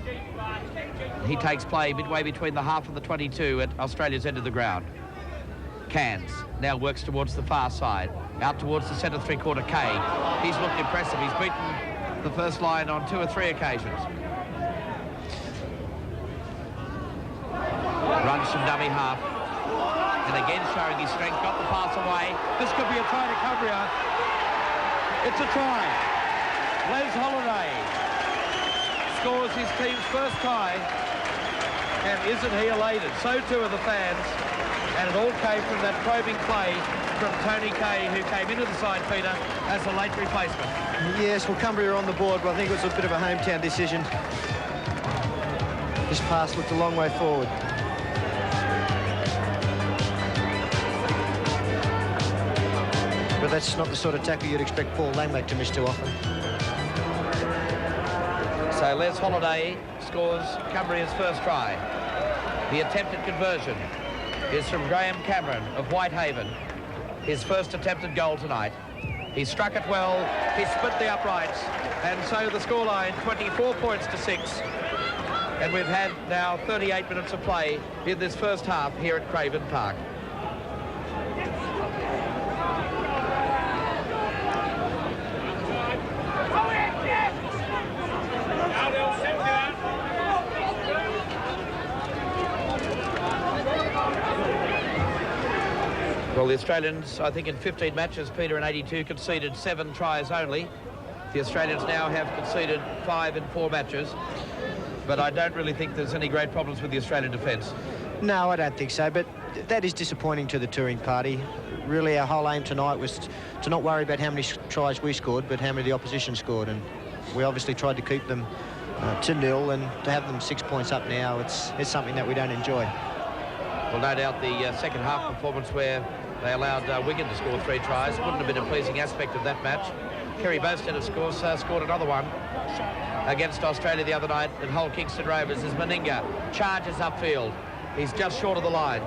He takes play midway between the half and the 22 at Australia's end of the ground. Cairns now works towards the far side. Out towards the centre three-quarter K. He's looked impressive. He's beaten the first line on 2 or 3 occasions. Runs from dummy half. And again showing his strength. Got the pass away. This could be a try to Cumbria. It's a try. Les Holliday scores his team's first try. And isn't he elated? So too are the fans. And it all came from that probing play from Tony Kay, who came into the side, Peter, as a late replacement. Yes, well, Cumbria are on the board, but I think it was a bit of a hometown decision. This pass looked a long way forward. But that's not the sort of tackle you'd expect Paul Langmack to miss too often. So Les Holliday scores Cumbria's first try. The attempted conversion is from Graeme Cameron of Whitehaven. His first attempted goal tonight. He struck it well, he split the uprights, and so the scoreline 24 points to 6. And we've had now 38 minutes of play in this first half here at Craven Park. Well, the Australians, I think in 15 matches, Peter, in 82, conceded 7 tries only. The Australians now have conceded 5 in 4 matches. But I don't really think there's any great problems with the Australian defence. No, I don't think so, but that is disappointing to the touring party. Really, our whole aim tonight was to not worry about how many tries we scored, but how many the opposition scored. And we obviously tried to keep them to 0, and to have them 6 points up now, it's something that we don't enjoy. Well, no doubt the second half performance where they allowed Wigan to score 3 tries wouldn't have been a pleasing aspect of that match. Kerry Bowstead, of course, scored another one against Australia the other night at Hull Kingston Rovers as Meninga charges upfield. He's just short of the line.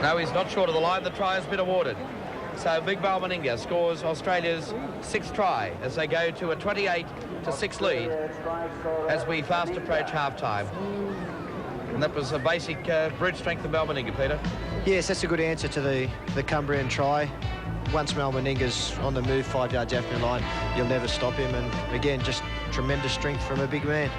No, he's not short of the line. The try has been awarded. So Big Mal Meninga scores Australia's 6th try as they go to a 28-6 lead as we fast approach half-time. And that was a basic brute strength of Mal Meninga, Peter. Yes, that's a good answer to the Cumbrian try. Once Mal Meninga's on the move 5 yards out from the line, you'll never stop him. And again, just tremendous strength from a big man.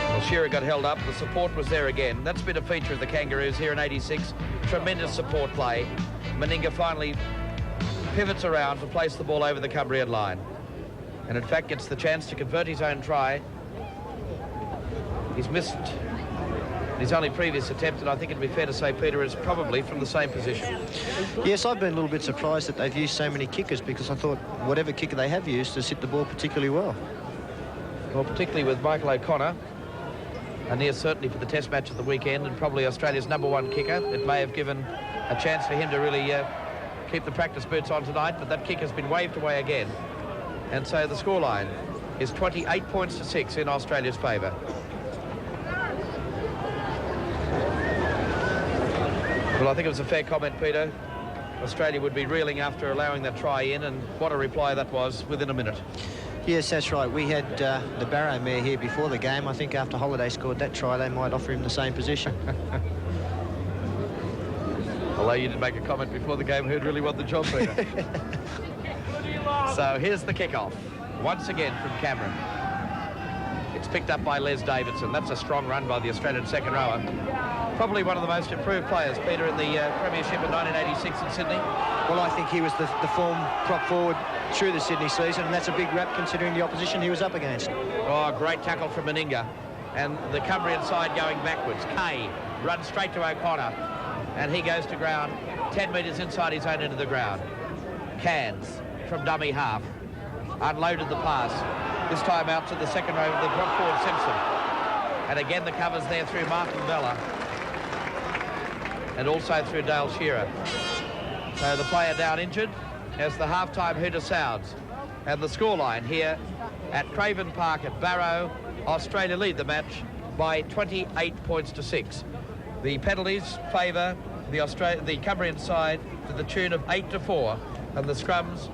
Well, Shearer got held up. The support was there again. That's been a feature of the Kangaroos here in 86. Tremendous support play. Meninga finally pivots around to place the ball over the Cumbrian line. And in fact gets the chance to convert his own try. He's missed his only previous attempt, and I think it'd be fair to say, Peter, is probably from the same position. Yes, I've been a little bit surprised that they've used so many kickers, because I thought whatever kicker they have used has hit the ball particularly well. Well, particularly with Michael O'Connor, a near certainty for the test match at the weekend, and probably Australia's #1 kicker. It may have given a chance for him to really keep the practice boots on tonight, but that kick has been waved away again. And so the scoreline is 28 points to 6 in Australia's favour. Well, I think it was a fair comment, Peter. Australia would be reeling after allowing that try in, and what a reply that was within a minute. Yes, that's right. We had the Barrow mare here before the game. I think after Holliday scored that try, they might offer him the same position. Although you did make a comment before the game, who'd really want the job, Peter? So here's the kickoff, once again from Cameron. It's picked up by Les Davidson. That's a strong run by the Australian second rower. Probably one of the most improved players, Peter, in the Premiership in 1986 in Sydney. Well, I think he was the form prop forward through the Sydney season, and that's a big rap considering the opposition he was up against. Oh, great tackle from Meninga. And the Cumbrian side going backwards. Kay runs straight to O'Connor, and he goes to ground 10 metres inside his own end of the ground. Cairns from dummy half unloaded the pass, this time out to the second row, the drop forward Simpson. And again the covers there through Martin Bella and also through Dale Shearer. So the player down injured as the half-time hooter sounds. And the scoreline here at Craven Park at Barrow, Australia lead the match by 28 points to 6. The penalties favour the Cumbrian side to the tune of 8-4, and the scrums,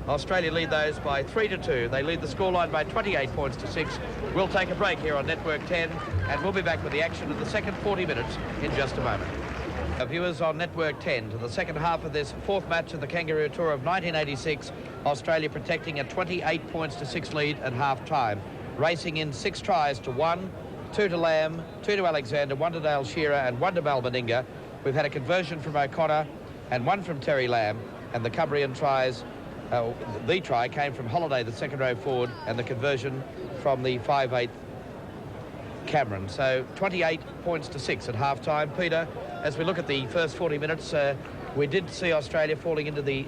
Australia lead those by 3-2. They lead the scoreline by 28 points to 6. We'll take a break here on Network 10, and we'll be back with the action of the second 40 minutes in just a moment. Viewers on Network 10 to the second half of this fourth match of the Kangaroo Tour of 1986. Australia protecting a 28 points to 6 lead at half-time, racing in 6 tries to 1, 2 to Lamb, 2 to Alexander, 1 to Dale Shearer and 1 to Mal Meninga. We've had a conversion from O'Connor and 1 from Terry Lamb, and the Cumbrian tries, the try came from Holliday, the second row forward, and the conversion from the 5/8 Cameron. So 28 points to 6 at half-time. Peter, as we look at the first 40 minutes, we did see Australia falling into the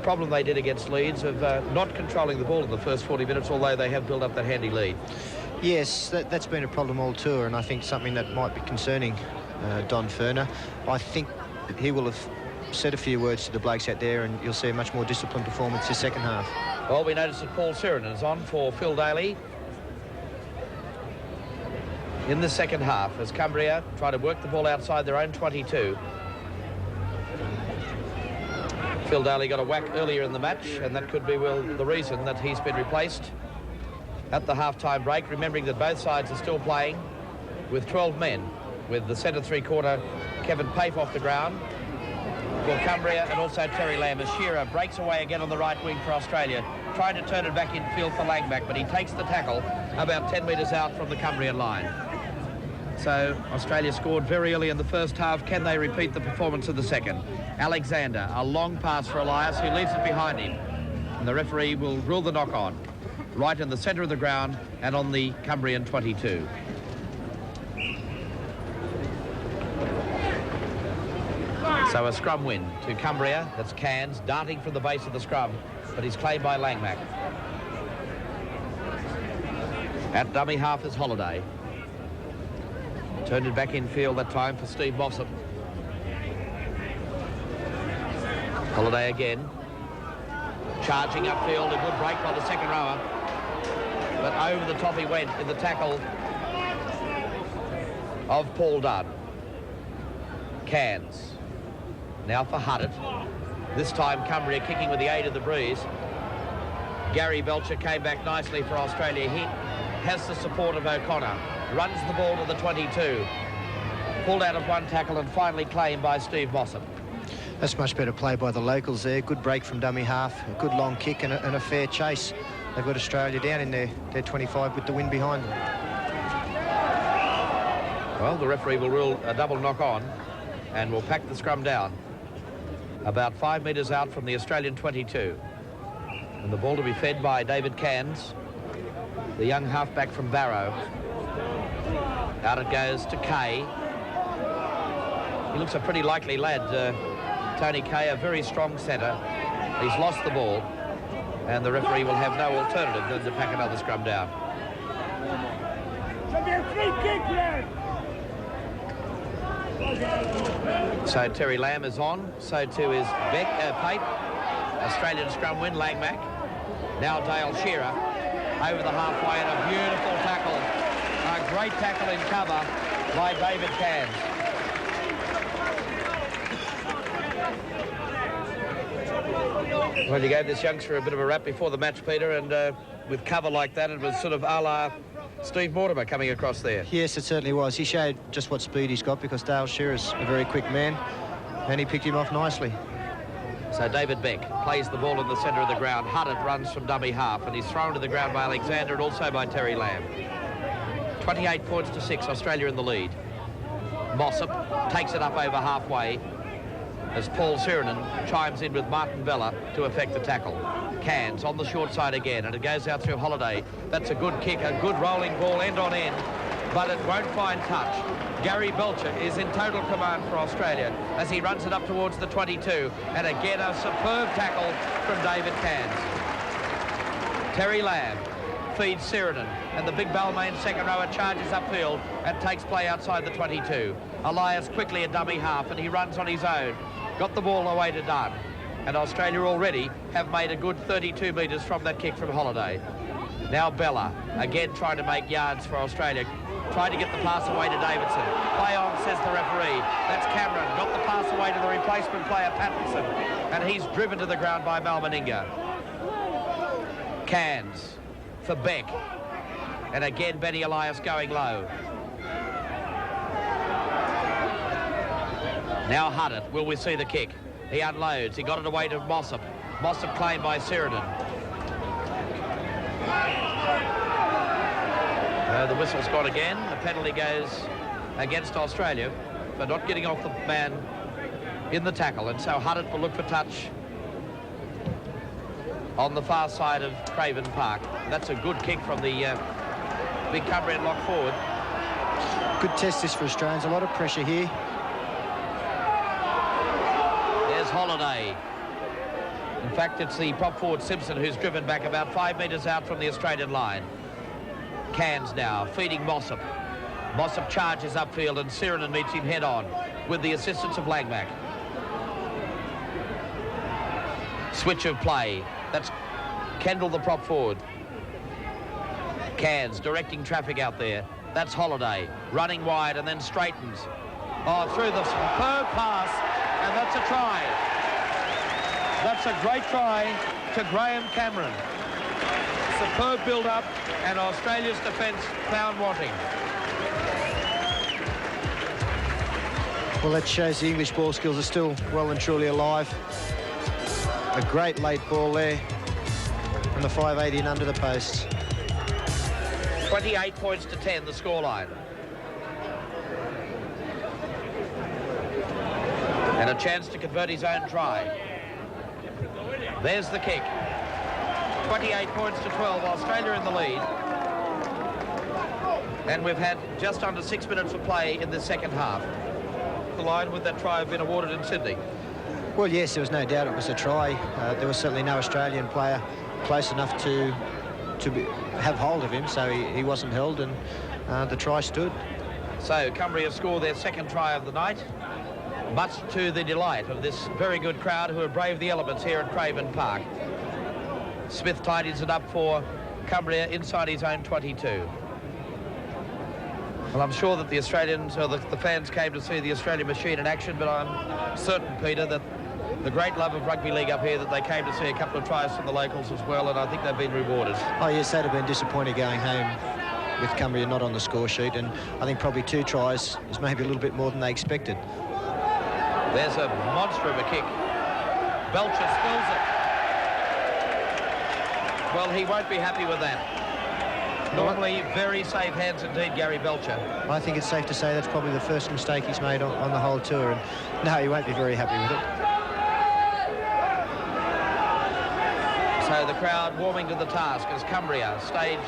problem they did against Leeds of not controlling the ball in the first 40 minutes, although they have built up that handy lead. Yes, that's been a problem all tour, and I think something that might be concerning Don Furner. I think he will have said a few words to the blokes out there, and you'll see a much more disciplined performance this second half. Well, we noticed that Paul Siren is on for Phil Daley in the second half as Cumbria try to work the ball outside their own 22. Phil Daley got a whack earlier in the match, and that could be, well, the reason that he's been replaced at the half-time break, remembering that both sides are still playing with 12 men, with the centre three-quarter Kevin Pape off the ground for Cumbria, and also Terry Lamb as Shearer breaks away again on the right wing for Australia, trying to turn it back in field for Langback, but he takes the tackle about 10 metres out from the Cumbrian line. So Australia scored very early in the first half. Can they repeat the performance of the second? Alexander, a long pass for Elias, who leaves it behind him, and the referee will rule the knock-on right in the centre of the ground and on the Cumbrian 22. So a scrum win to Cumbria. That's Cairns darting from the base of the scrum, but he's claimed by Langmack. At dummy half is Holliday. Turned it back in field that time for Steve Mossop. Holliday again. Charging upfield, a good break by the second rower. But over the top he went in the tackle of Paul Dunn. Cairns. Now for Huddart. This time Cumbria kicking with the aid of the breeze. Gary Belcher came back nicely for Australia. He has the support of O'Connor. Runs the ball to the 22. Pulled out of one tackle and finally claimed by Steve Mossop. That's much better play by the locals there. Good break from dummy half. A good long kick and a fair chase. They've got Australia down in their 25 with the wind behind them. Well, the referee will rule a double knock-on and will pack the scrum down about 5 metres out from the Australian 22. And the ball to be fed by David Cairns, the young halfback from Barrow. Out it goes to Kay. He looks a pretty likely lad, Tony Kay, a very strong centre. He's lost the ball, and the referee will have no alternative than to pack another scrum down. So Terry Lamb is on, so too is Pape. Australian scrum win, Langmack. Now Dale Shearer over the halfway, and a beautiful tackle. A great tackle in cover by David Cairns. Well, you gave this youngster a bit of a rap before the match, Peter, and with cover like that, it was sort of a la Steve Mortimer coming across there. Yes, it certainly was. He showed just what speed he's got because Dale Shearer's a very quick man, and he picked him off nicely. So David Beck plays the ball in the centre of the ground. Huddart runs from dummy half, and he's thrown to the ground by Alexander and also by Terry Lamb. 28 points to 6, Australia in the lead. Mossop takes it up over halfway as Paul Sirenen chimes in with Martin Bella to effect the tackle. Cairns on the short side again, and it goes out through Holliday. That's a good kick, a good rolling ball end on end, but it won't find touch. Gary Belcher is in total command for Australia as he runs it up towards the 22, and again a superb tackle from David Cairns. Terry Lamb feeds Sirenen, and the big Balmain second rower charges upfield and takes play outside the 22. Elias quickly a dummy half, and he runs on his own. Got the ball away to Dunn, and Australia already have made a good 32 metres from that kick from Holliday. Now Bella, again trying to make yards for Australia, trying to get the pass away to Davidson. Play on, says the referee. That's Cameron, got the pass away to the replacement player, Pattison, and he's driven to the ground by Mal Meninga. Cairns for Beck, and again Benny Elias going low. Now Huddart, will we see the kick? He unloads, he got it away to Mossop. Mossop claimed by Sirenen. The whistle's gone again. The penalty goes against Australia for not getting off the man in the tackle, and so Huddart will look for touch on the far side of Craven Park. That's a good kick from the big Cumbrian lock forward. Good test this for Australians, a lot of pressure here. There's Holliday. In fact, it's the prop forward Simpson who's driven back about 5 metres out from the Australian line. Cairns now, feeding Mossop. Mossop charges upfield, and Sirenen meets him head-on with the assistance of Langmack. Switch of play. That's Kendall, the prop forward. Cairns directing traffic out there. That's Holliday, running wide and then straightens. Oh, through the superb pass, and that's a try. That's a great try to Graeme Cameron. Superb build-up, and Australia's defence found wanting. Well, that shows the English ball skills are still well and truly alive. A great late ball there from the 580 and under the posts. 28 points to 10, the scoreline. And a chance to convert his own try. There's the kick. 28 points to 12, Australia in the lead. And we've had just under 6 minutes of play in the second half. The line would that try have been awarded in Sydney? Well, yes, there was no doubt it was a try. There was certainly no Australian player close enough to have hold of him, so he wasn't held, and the try stood. So Cumbria score their second try of the night, much to the delight of this very good crowd who have braved the elements here at Craven Park. Smith tidies it up for Cumbria inside his own 22. Well, I'm sure that the Australians, or the fans, came to see the Australian machine in action, but I'm certain, Peter, that the great love of rugby league up here, that they came to see a couple of tries from the locals as well, and I think they've been rewarded. Oh, yes, they'd have been disappointed going home with Cumbria not on the score sheet, and I think probably 2 tries is maybe a little bit more than they expected. There's a monster of a kick. Belcher spills it. Well, he won't be happy with that. Normally very safe hands indeed, Gary Belcher. I think it's safe to say that's probably the first mistake he's made on the whole tour, and no, he won't be very happy with it. So the crowd warming to the task as Cumbria stage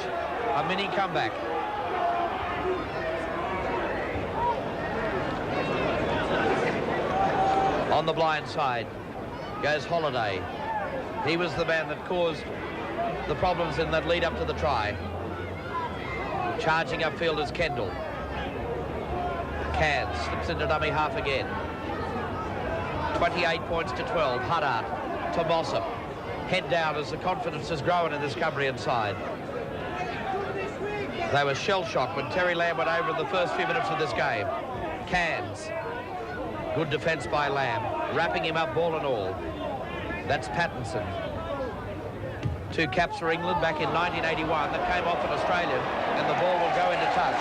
a mini comeback. On the blind side goes Holliday. He was the man that caused the problems in that lead up to the try. Charging upfield is Kendall. Cairns slips into dummy half again. 28 points to 12. Huddart to Mossop. Head down as the confidence has grown in this Cumbrian side. They were shell-shocked when Terry Lamb went over in the first few minutes of this game. Cairns. Good defence by Lamb. Wrapping him up, ball and all. That's Pattison. 2 caps for England back in 1981 that came off an Australian, and the ball will go into touch.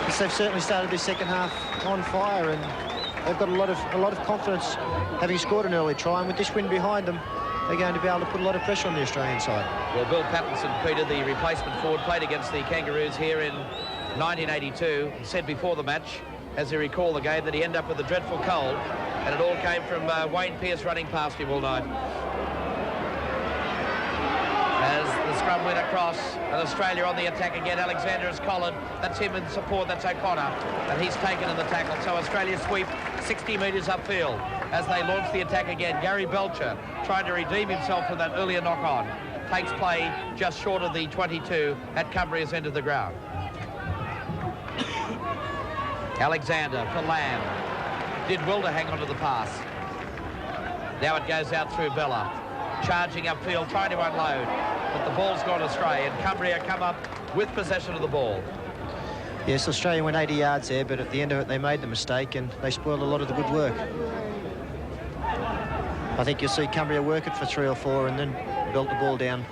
Yes, they've certainly started this second half on fire, and they've got a lot of confidence, having scored an early try, and with this win behind them, they're going to be able to put a lot of pressure on the Australian side. Well, Bill Pattison, Peter, the replacement forward, played against the Kangaroos here in 1982. He said before the match, as he recalled the game, that he ended up with a dreadful cold, and it all came from Wayne Pearce running past him all night. As the scrum went across, and Australia on the attack again. Alexander is Colin. That's him in support. That's O'Connor. And he's taken in the tackle. So Australia sweep 60 metres upfield as they launch the attack again. Gary Belcher trying to redeem himself from that earlier knock-on. Takes play just short of the 22 at Cumbria's end of the ground. Alexander for Lamb. Did well to hang on to the pass. Now it goes out through Bella. Charging upfield, trying to unload, but the ball's gone astray, and Cumbria come up with possession of the ball. Yes, Australia went 80 yards there, but at the end of it they made the mistake and they spoiled a lot of the good work. I think you'll see Cumbria work it for 3 or 4 and then belt the ball down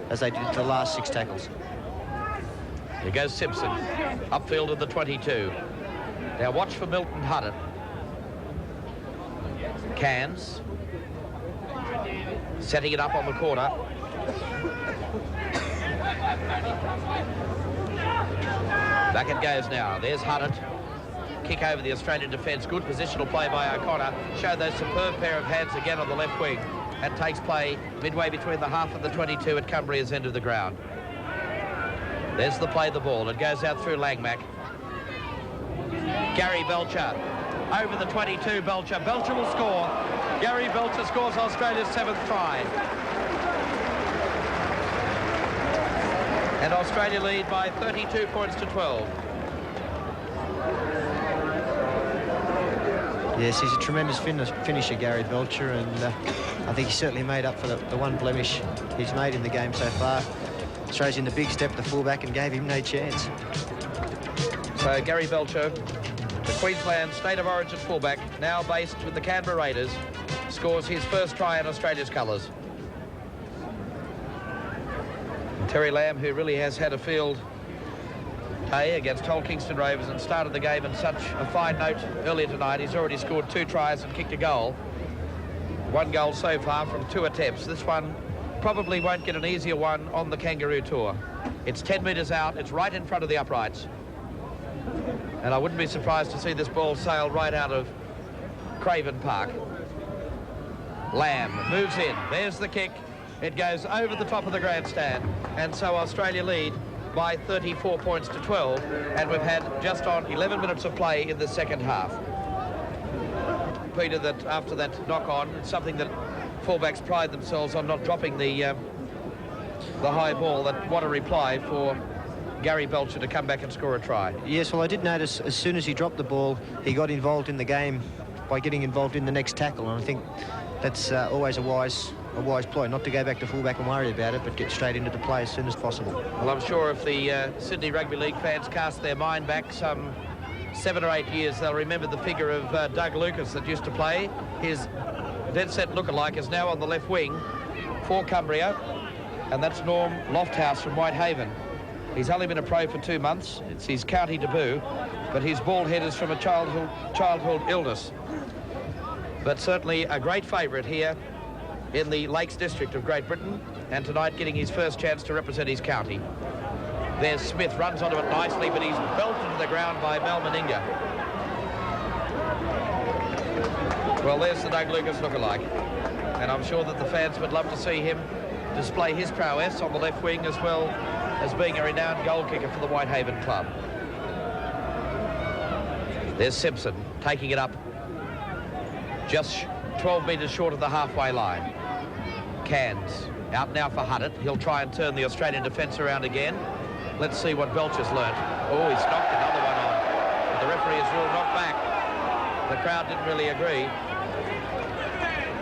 as they did the last 6 tackles. Here goes Simpson, upfield of the 22. Now watch for Milton Huddart. Cairns. Setting it up on the corner. Back it goes now. There's Huddart. Kick over the Australian defence. Good positional play by O'Connor. Show those superb pair of hands again on the left wing. And takes play midway between the half and the 22 at Cumbria's end of the ground. There's the play the ball. It goes out through Langmack. Gary Belcher. Over the 22, Belcher. Belcher will score. Gary Belcher scores Australia's 7th try. And Australia lead by 32 points to 12. Yes, he's a tremendous finisher, Gary Belcher, and I think he certainly made up for the one blemish he's made in the game so far. Throws in the big step, the fullback, and gave him no chance. So Gary Belcher, the Queensland State of Origin fullback, now based with the Canberra Raiders, scores his first try in Australia's colours. Terry Lamb, who really has had a field day against Hull Kingston Rovers and started the game in such a fine note earlier tonight. He's already scored 2 tries and kicked a goal. 1 goal so far from 2 attempts. This one probably won't get an easier one on the Kangaroo Tour. It's 10 metres out. It's right in front of the uprights. And I wouldn't be surprised to see this ball sail right out of Craven Park. Lamb moves in. There's the kick. It goes over the top of the grandstand. And so Australia lead by 34 points to 12. And we've had just on 11 minutes of play in the second half. Peter, that after that knock-on, it's something that fullbacks pride themselves on, not dropping the high ball. That what a reply for Gary Belcher to come back and score a try. Yes, well, I did notice as soon as he dropped the ball, he got involved in the game by getting involved in the next tackle, and I think that's always a wise ploy, not to go back to fullback and worry about it, but get straight into the play as soon as possible. Well, I'm sure if the Sydney Rugby League fans cast their mind back some 7 or 8 years, they'll remember the figure of Doug Lucas that used to play. His dead-set lookalike is now on the left wing for Cumbria, and that's Norm Lofthouse from Whitehaven. He's only been a pro for 2 months. It's his county debut, but his bald head is from a childhood illness. But certainly a great favourite here in the Lakes District of Great Britain, and tonight getting his first chance to represent his county. There's Smith, runs onto it nicely, but he's belted to the ground by Mal Meninga. Well, there's the Doug Lucas lookalike, and I'm sure that the fans would love to see him display his prowess on the left wing as well as being a renowned goal kicker for the Whitehaven club. There's Simpson taking it up just 12 metres short of the halfway line. Cairns out now for Huddart. He'll try and turn the Australian defence around again. Let's see what Belcher's learnt. Oh, he's knocked another one on. The referee has ruled knocked back. The crowd didn't really agree.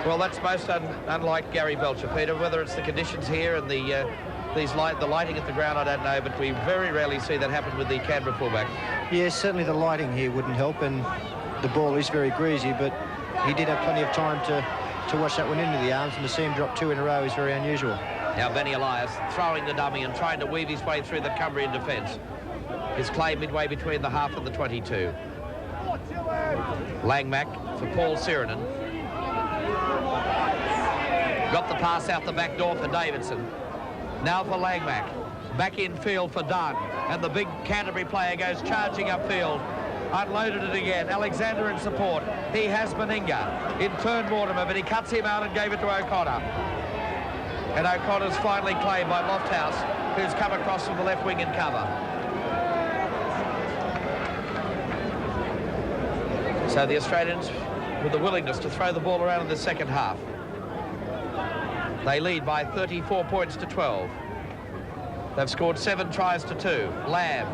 Well, that's most unlike Gary Belcher, Peter. Whether it's the conditions here and the lighting at the ground, I don't know, but we very rarely see that happen with the Canberra fullback. Yes, certainly the lighting here wouldn't help, and the ball is very greasy, but he did have plenty of time to watch that one into the arms, and to see him drop 2 in a row is very unusual. Now Benny Elias throwing the dummy and trying to weave his way through the Cumbrian defence. His clay midway between the half and the 22. Langmack for Paul Sirenen. Got the pass out the back door for Davidson. Now for Langmack. Back in field for Dunn. And the big Canterbury player goes charging upfield. Unloaded it again. Alexander in support. He has Meninga. In turned Mortimer, but he cuts him out and gave it to O'Connor. And O'Connor's finally claimed by Lofthouse, who's come across from the left wing in cover. So the Australians with the willingness to throw the ball around in the second half. They lead by 34 points to 12. They've scored 7 tries to 2. Lamb.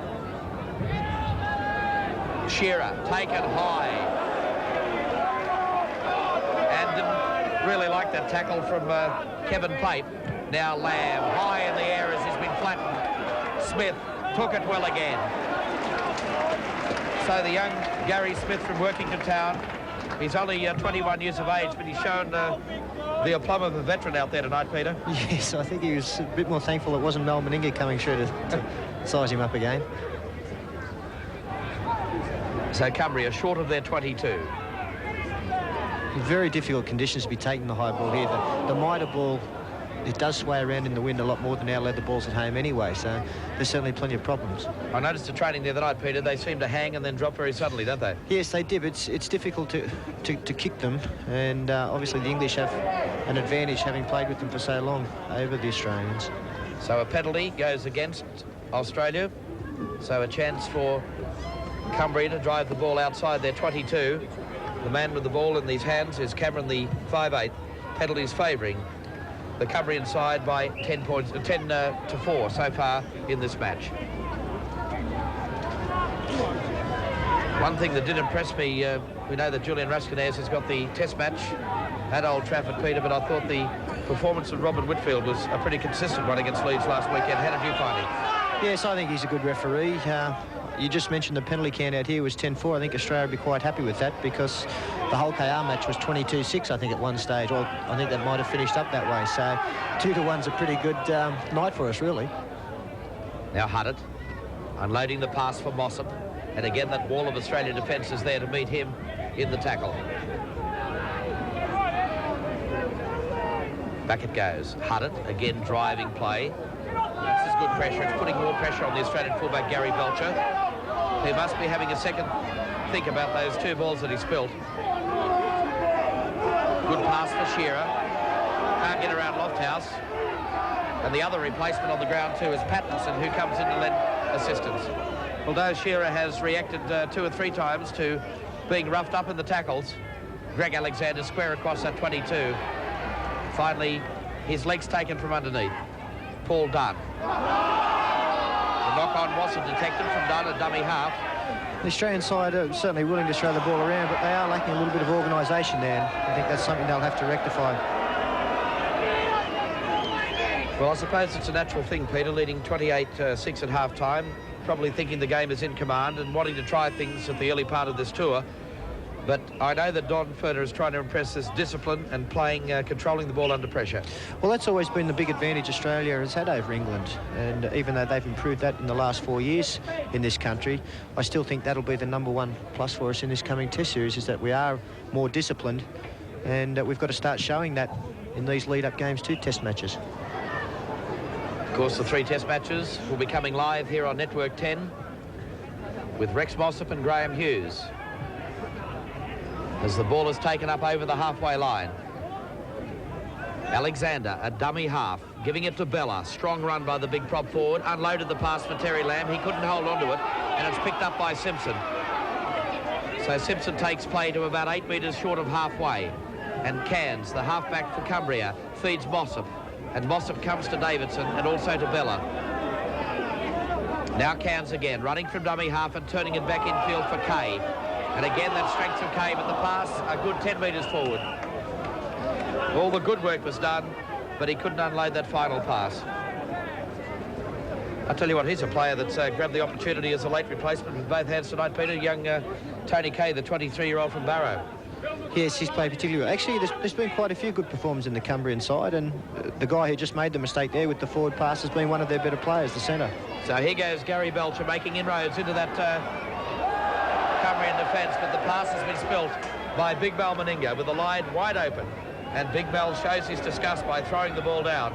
Shearer taken high. And didn't really like that tackle from Kevin Pape. Now Lamb high in the air as he's been flattened. Smith took it well again. So the young Gary Smith from Workington Town, he's only 21 years of age, but he's shown the aplomb of a veteran out there tonight, Peter. Yes, I think he was a bit more thankful it wasn't Mal Meninga coming through to size him up again. So Cumbria short of their 22. Very difficult conditions to be taking the high ball here. The mitre ball, it does sway around in the wind a lot more than our leather balls at home anyway, so there's certainly plenty of problems. I noticed the training the other night, Peter, they seem to hang and then drop very suddenly, don't they? Yes, they did. It's difficult to kick them, and obviously the English have an advantage having played with them for so long over the Australians. So a penalty goes against Australia, so a chance for Cumbria to drive the ball outside their 22. The man with the ball in his hands is Cameron, the 5'8". Penalties favouring the Cumbrian side by 10 points, 10 to 4 so far in this match. One thing that did impress me, we know that Julian Raskinez has got the test match at Old Trafford, Peter, but I thought the performance of Robin Whitfield was a pretty consistent one against Leeds last weekend. How did you find him? Yes, I think he's a good referee. You just mentioned the penalty count out here was 10-4. I think Australia would be quite happy with that, because the whole KR match was 22-6, I think, at one stage. Well, I think that might have finished up that way. So 2-1's a pretty good night for us, really. Now Huddart unloading the pass for Mossop. And again, that wall of Australian defence is there to meet him in the tackle. Back it goes. Huddart, again, driving play. This is good pressure. It's putting more pressure on the Australian fullback, Gary Belcher, who must be having a second think about those 2 balls that he spilt. Good pass for Shearer. Can't get around Lofthouse. And the other replacement on the ground, too, is Pattison, who comes in to lend assistance. Although Shearer has reacted 2 or 3 times to being roughed up in the tackles, Greg Alexander square across that 22. Finally, his legs taken from underneath. Paul Dunn. The knock-on wasn't detected from Dunn, a dummy half. The Australian side are certainly willing to throw the ball around, but they are lacking a little bit of organisation there. I think that's something they'll have to rectify. Well, I suppose it's a natural thing, Peter, leading 28-6 at half-time, probably thinking the game is in command and wanting to try things at the early part of this tour. But I know that Don Ferner is trying to impress this discipline and playing, controlling the ball under pressure. Well, that's always been the big advantage Australia has had over England. And even though they've improved that in the last 4 years in this country, I still think that'll be the #1 plus for us in this coming Test series, is that we are more disciplined. And we've got to start showing that in these lead-up games to Test matches. Of course, the 3 Test matches will be coming live here on Network 10 with Rex Mossop and Graham Hughes, as the ball is taken up over the halfway line. Alexander, a dummy half, giving it to Bella. Strong run by the big prop forward. Unloaded the pass for Terry Lamb. He couldn't hold on to it, and it's picked up by Simpson. So Simpson takes play to about 8 metres short of halfway. And Cairns, the halfback for Cumbria, feeds Mossop. And Mossop comes to Davidson and also to Bella. Now Cairns again, running from dummy half and turning it back infield for Kay. And again, that strength of Kay, but the pass a good 10 metres forward. All the good work was done, but he couldn't unload that final pass. I tell you what, he's a player that's grabbed the opportunity as a late replacement with both hands tonight, Peter. Young Tony Kay, the 23-year-old from Barrow. Yes, he's played particularly well. Actually, there's been quite a few good performances in the Cumbrian side, and the guy who just made the mistake there with the forward pass has been one of their better players, the centre. So here goes Gary Belcher making inroads into that Cumbrian defence, but the pass has been spilt by big Mal Meninga with the line wide open, and big Mal shows his disgust by throwing the ball down.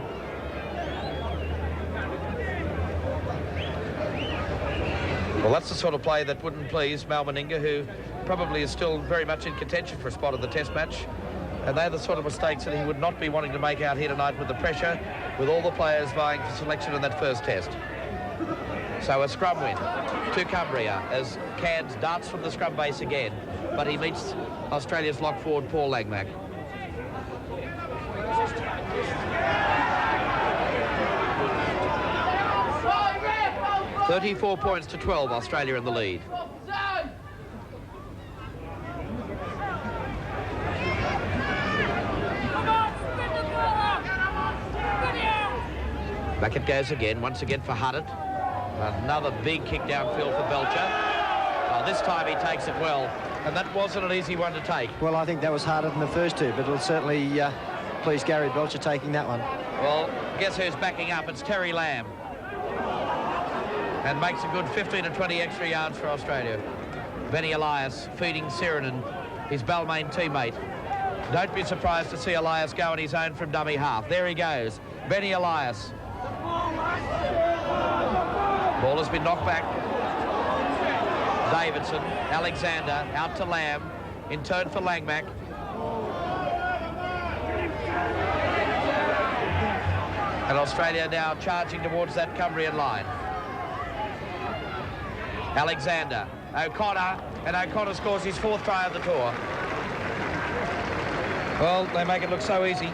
Well, that's the sort of play that wouldn't please Mal Meninga, who probably is still very much in contention for a spot of the Test match. And they're the sort of mistakes that he would not be wanting to make out here tonight with the pressure, with all the players vying for selection in that first Test. So a scrum win to Cumbria as Cairns darts from the scrum base again, but he meets Australia's lock forward Paul Langmack. $34 points to 12, Australia in the lead. Back it goes again, once again for Huddart. Another big kick downfield for Belcher. This time he takes it well, and that wasn't an easy one to take. Well, I think that was harder than the first two, but it'll certainly please Gary Belcher taking that one. Well, guess who's backing up? It's Terry Lamb. And makes a good 15 to 20 extra yards for Australia. Benny Elias feeding Sirinen, his Balmain teammate. Don't be surprised to see Elias go on his own from dummy half. There he goes, Benny Elias. Ball has been knocked back. Davidson, Alexander, out to Lamb, in turn for Langmack. And Australia now charging towards that Cumbrian line. Alexander, O'Connor, and O'Connor scores his 4th try of the tour. Well, they make it look so easy.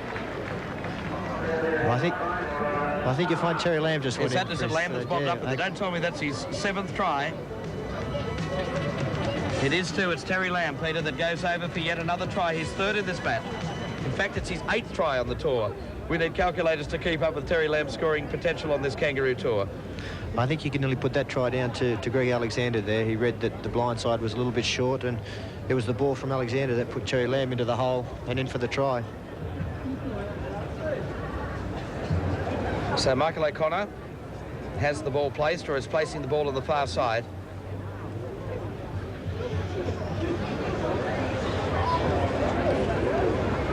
Well, I think you find Terry Lamb just went in. Is that Lamb that's bobbed up with it? Don't tell me that's his 7th try. It is too. It's Terry Lamb, Peter, that goes over for yet another try. His 3rd in this match. In fact, it's his 8th try on the tour. We need calculators to keep up with Terry Lamb's scoring potential on this Kangaroo tour. I think you can nearly put that try down to Greg Alexander there. He read that the blind side was a little bit short, and it was the ball from Alexander that put Terry Lamb into the hole and in for the try. So Michael O'Connor has the ball placed, or is placing the ball on the far side.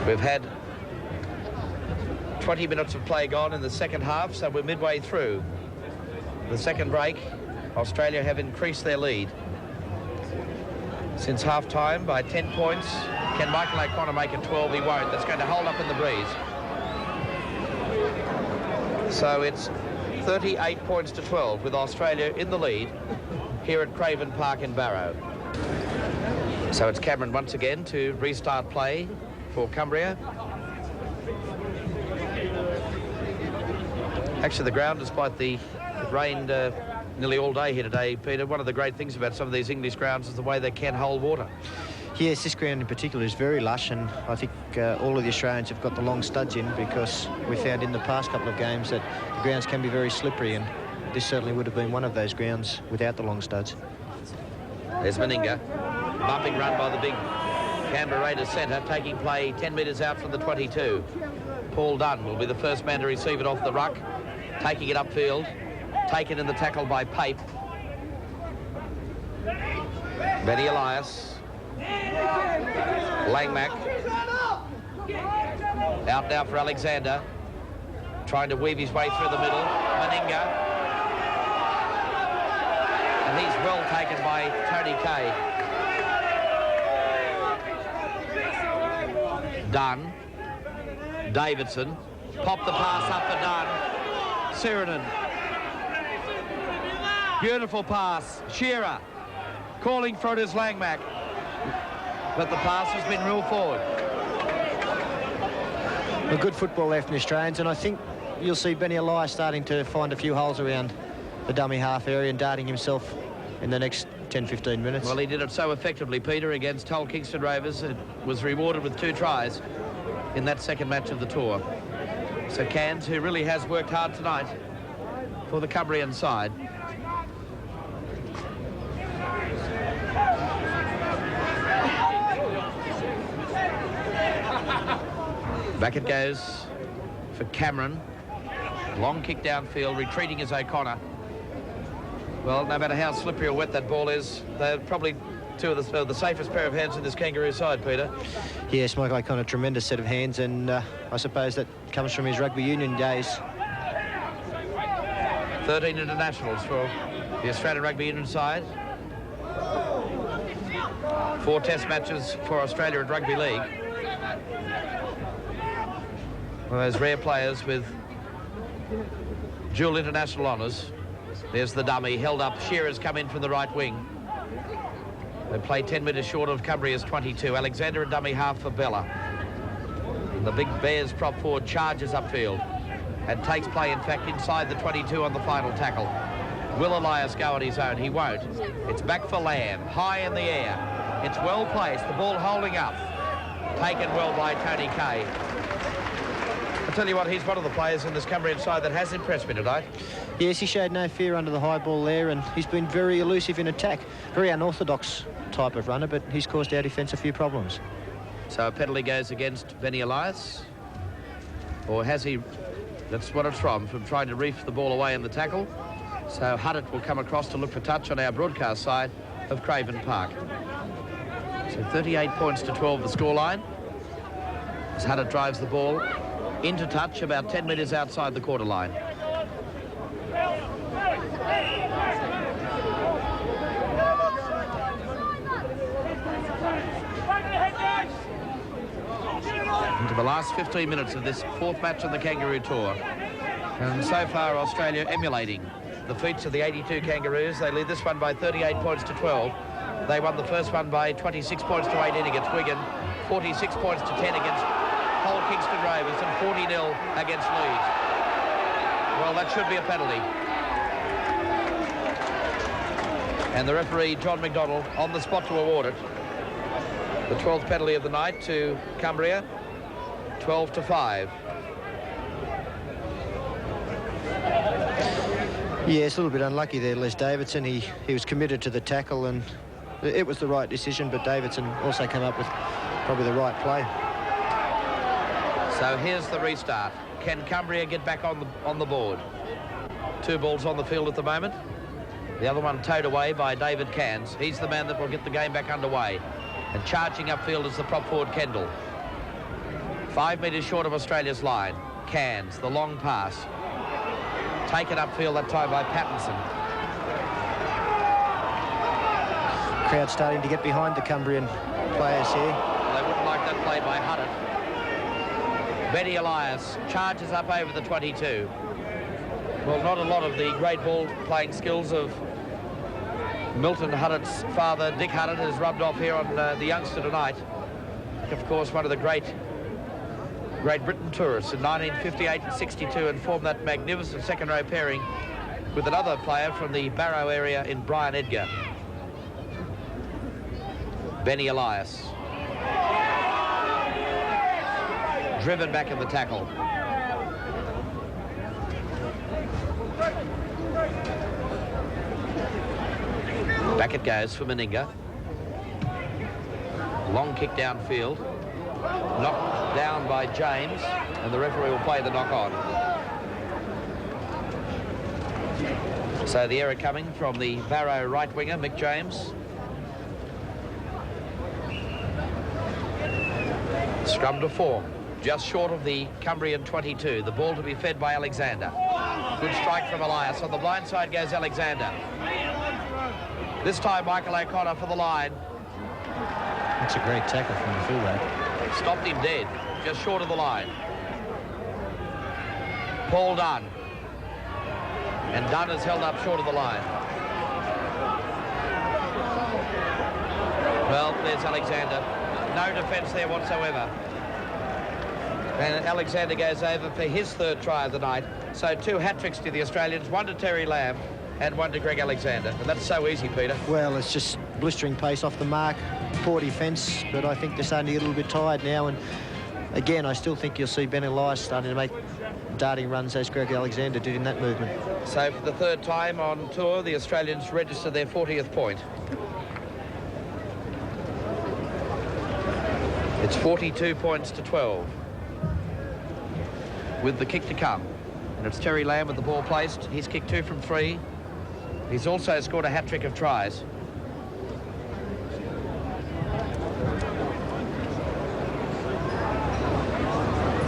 We've had 20 minutes of play gone in the second half, so we're midway through the second break. Australia have increased their lead since half-time by 10 points. Can Michael O'Connor make it 12? He won't. That's going to hold up in the breeze. So it's 38 points to 12 with Australia in the lead here at Craven Park in Barrow. So it's Cameron once again to restart play for Cumbria. Actually, the ground, despite it rained nearly all day here today, Peter, one of the great things about some of these English grounds is the way they can hold water. Yes, this ground in particular is very lush, and I think all of the Australians have got the long studs in, because we found in the past couple of games that the grounds can be very slippery, and this certainly would have been one of those grounds without the long studs. There's Meninga. Bumping run by the big Canberra Raiders centre, taking play 10 metres out from the 22. Paul Dunn will be the first man to receive it off the ruck, taking it upfield, taken in the tackle by Pape. Benny Elias. Langmack. Out now for Alexander, trying to weave his way through the middle. Meninga. And he's well taken by Tony Kay. Dunn. Davidson. Pop the pass up for Dunn. Sirinen. Beautiful pass. Shearer calling for it as Langmack. But the pass has been ruled forward. A good football left from the Australians, and I think you'll see Benny Elias starting to find a few holes around the dummy half area and darting himself in the next 10-15 minutes. Well, he did it so effectively, Peter, against Hull Kingston Rovers. It was rewarded with 2 tries in that second match of the tour. So Cairns, who really has worked hard tonight for the Cumbrian side. Back it goes for Cameron. Long kick downfield, retreating is O'Connor. Well, no matter how slippery or wet that ball is, they're probably two of the safest pair of hands in this Kangaroo side, Peter. Yes, Michael O'Connor, tremendous set of hands, and I suppose that comes from his rugby union days. 13 internationals for the Australian Rugby Union side. 4 test matches for Australia at Rugby League. One of those rare players with dual international honours. There's the dummy, held up. Shearer's come in from the right wing. They play 10 metres short of Cumbria's 22. Alexander a dummy half for Bella. And the big Bears prop forward charges upfield and takes play, in fact, inside the 22 on the final tackle. Will Elias go on his own? He won't. It's back for Lamb, high in the air. It's well placed, the ball holding up. Taken well by Tony Kay. I tell you what, he's one of the players in this Cumbrian side that has impressed me tonight. Yes, he showed no fear under the high ball there, and he's been very elusive in attack. Very unorthodox type of runner, but he's caused our defence a few problems. So a penalty goes against Benny Elias. Or has he? That's what it's from trying to reef the ball away in the tackle. So Huddart will come across to look for touch on our broadcast side of Craven Park. So 38 points to 12 the scoreline. As Huddart drives the ball into touch about 10 metres outside the quarter line. Into the last 15 minutes of this 4th match on the Kangaroo Tour. And so far Australia emulating the feats of the 82 Kangaroos. They lead this one by 38 points to 12. They won the first one by 26 points to 18 against Wigan, 46 points to 10 against Hull Kingston Rovers, and 40-0 against Leeds. Well, that should be a penalty. And the referee, John McDonald, on the spot to award it. The 12th penalty of the night to Cumbria, 12-5. Yes, a little bit unlucky there, Les Davidson. He was committed to the tackle, and it was the right decision, but Davidson also came up with probably the right play. So here's the restart. Can Cumbria get back on the board? 2 balls on the field at the moment. The other one towed away by David Cairns. He's the man that will get the game back underway. And charging upfield is the prop forward Kendall. 5 metres short of Australia's line. Cairns, the long pass. Taken upfield that time by Pattison. Crowd starting to get behind the Cumbrian players here. Well, they wouldn't like that play by Huddart. Benny Elias charges up over the 22. Well, not a lot of the great ball-playing skills of Milton Huddart's father, Dick Huddart, has rubbed off here on the youngster tonight. Of course, one of the Great Britain tourists in 1958 and 62, and formed that magnificent second-row pairing with another player from the Barrow area in Brian Edgar. Benny Elias. Driven back in the tackle. Back it goes for Meninga. Long kick downfield. Knocked down by James, and the referee will play the knock on. So the error coming from the Barrow right winger, Mick James. Scrum to form, just short of the Cumbrian 22. The ball to be fed by Alexander. Good strike from Elias. On the blind side goes Alexander. This time Michael O'Connor for the line. That's a great tackle from the fullback. Stopped him dead, just short of the line. Paul Dunn. And Dunn is held up short of the line. Well, there's Alexander. No defence there whatsoever. And Alexander goes over for his 3rd try of the night. So 2 hat-tricks to the Australians, 1 to Terry Lamb and 1 to Greg Alexander. And that's so easy, Peter. Well, it's just blistering pace off the mark, poor defence, but I think they're starting to get a little bit tired now. And again, I still think you'll see Ben Elias starting to make darting runs as Greg Alexander did in that movement. So for the 3rd time on tour, the Australians register their 40th point. It's 42 points to 12. with the kick to come. And it's Terry Lamb with the ball placed. He's kicked 2 from 3. He's also scored a hat-trick of tries.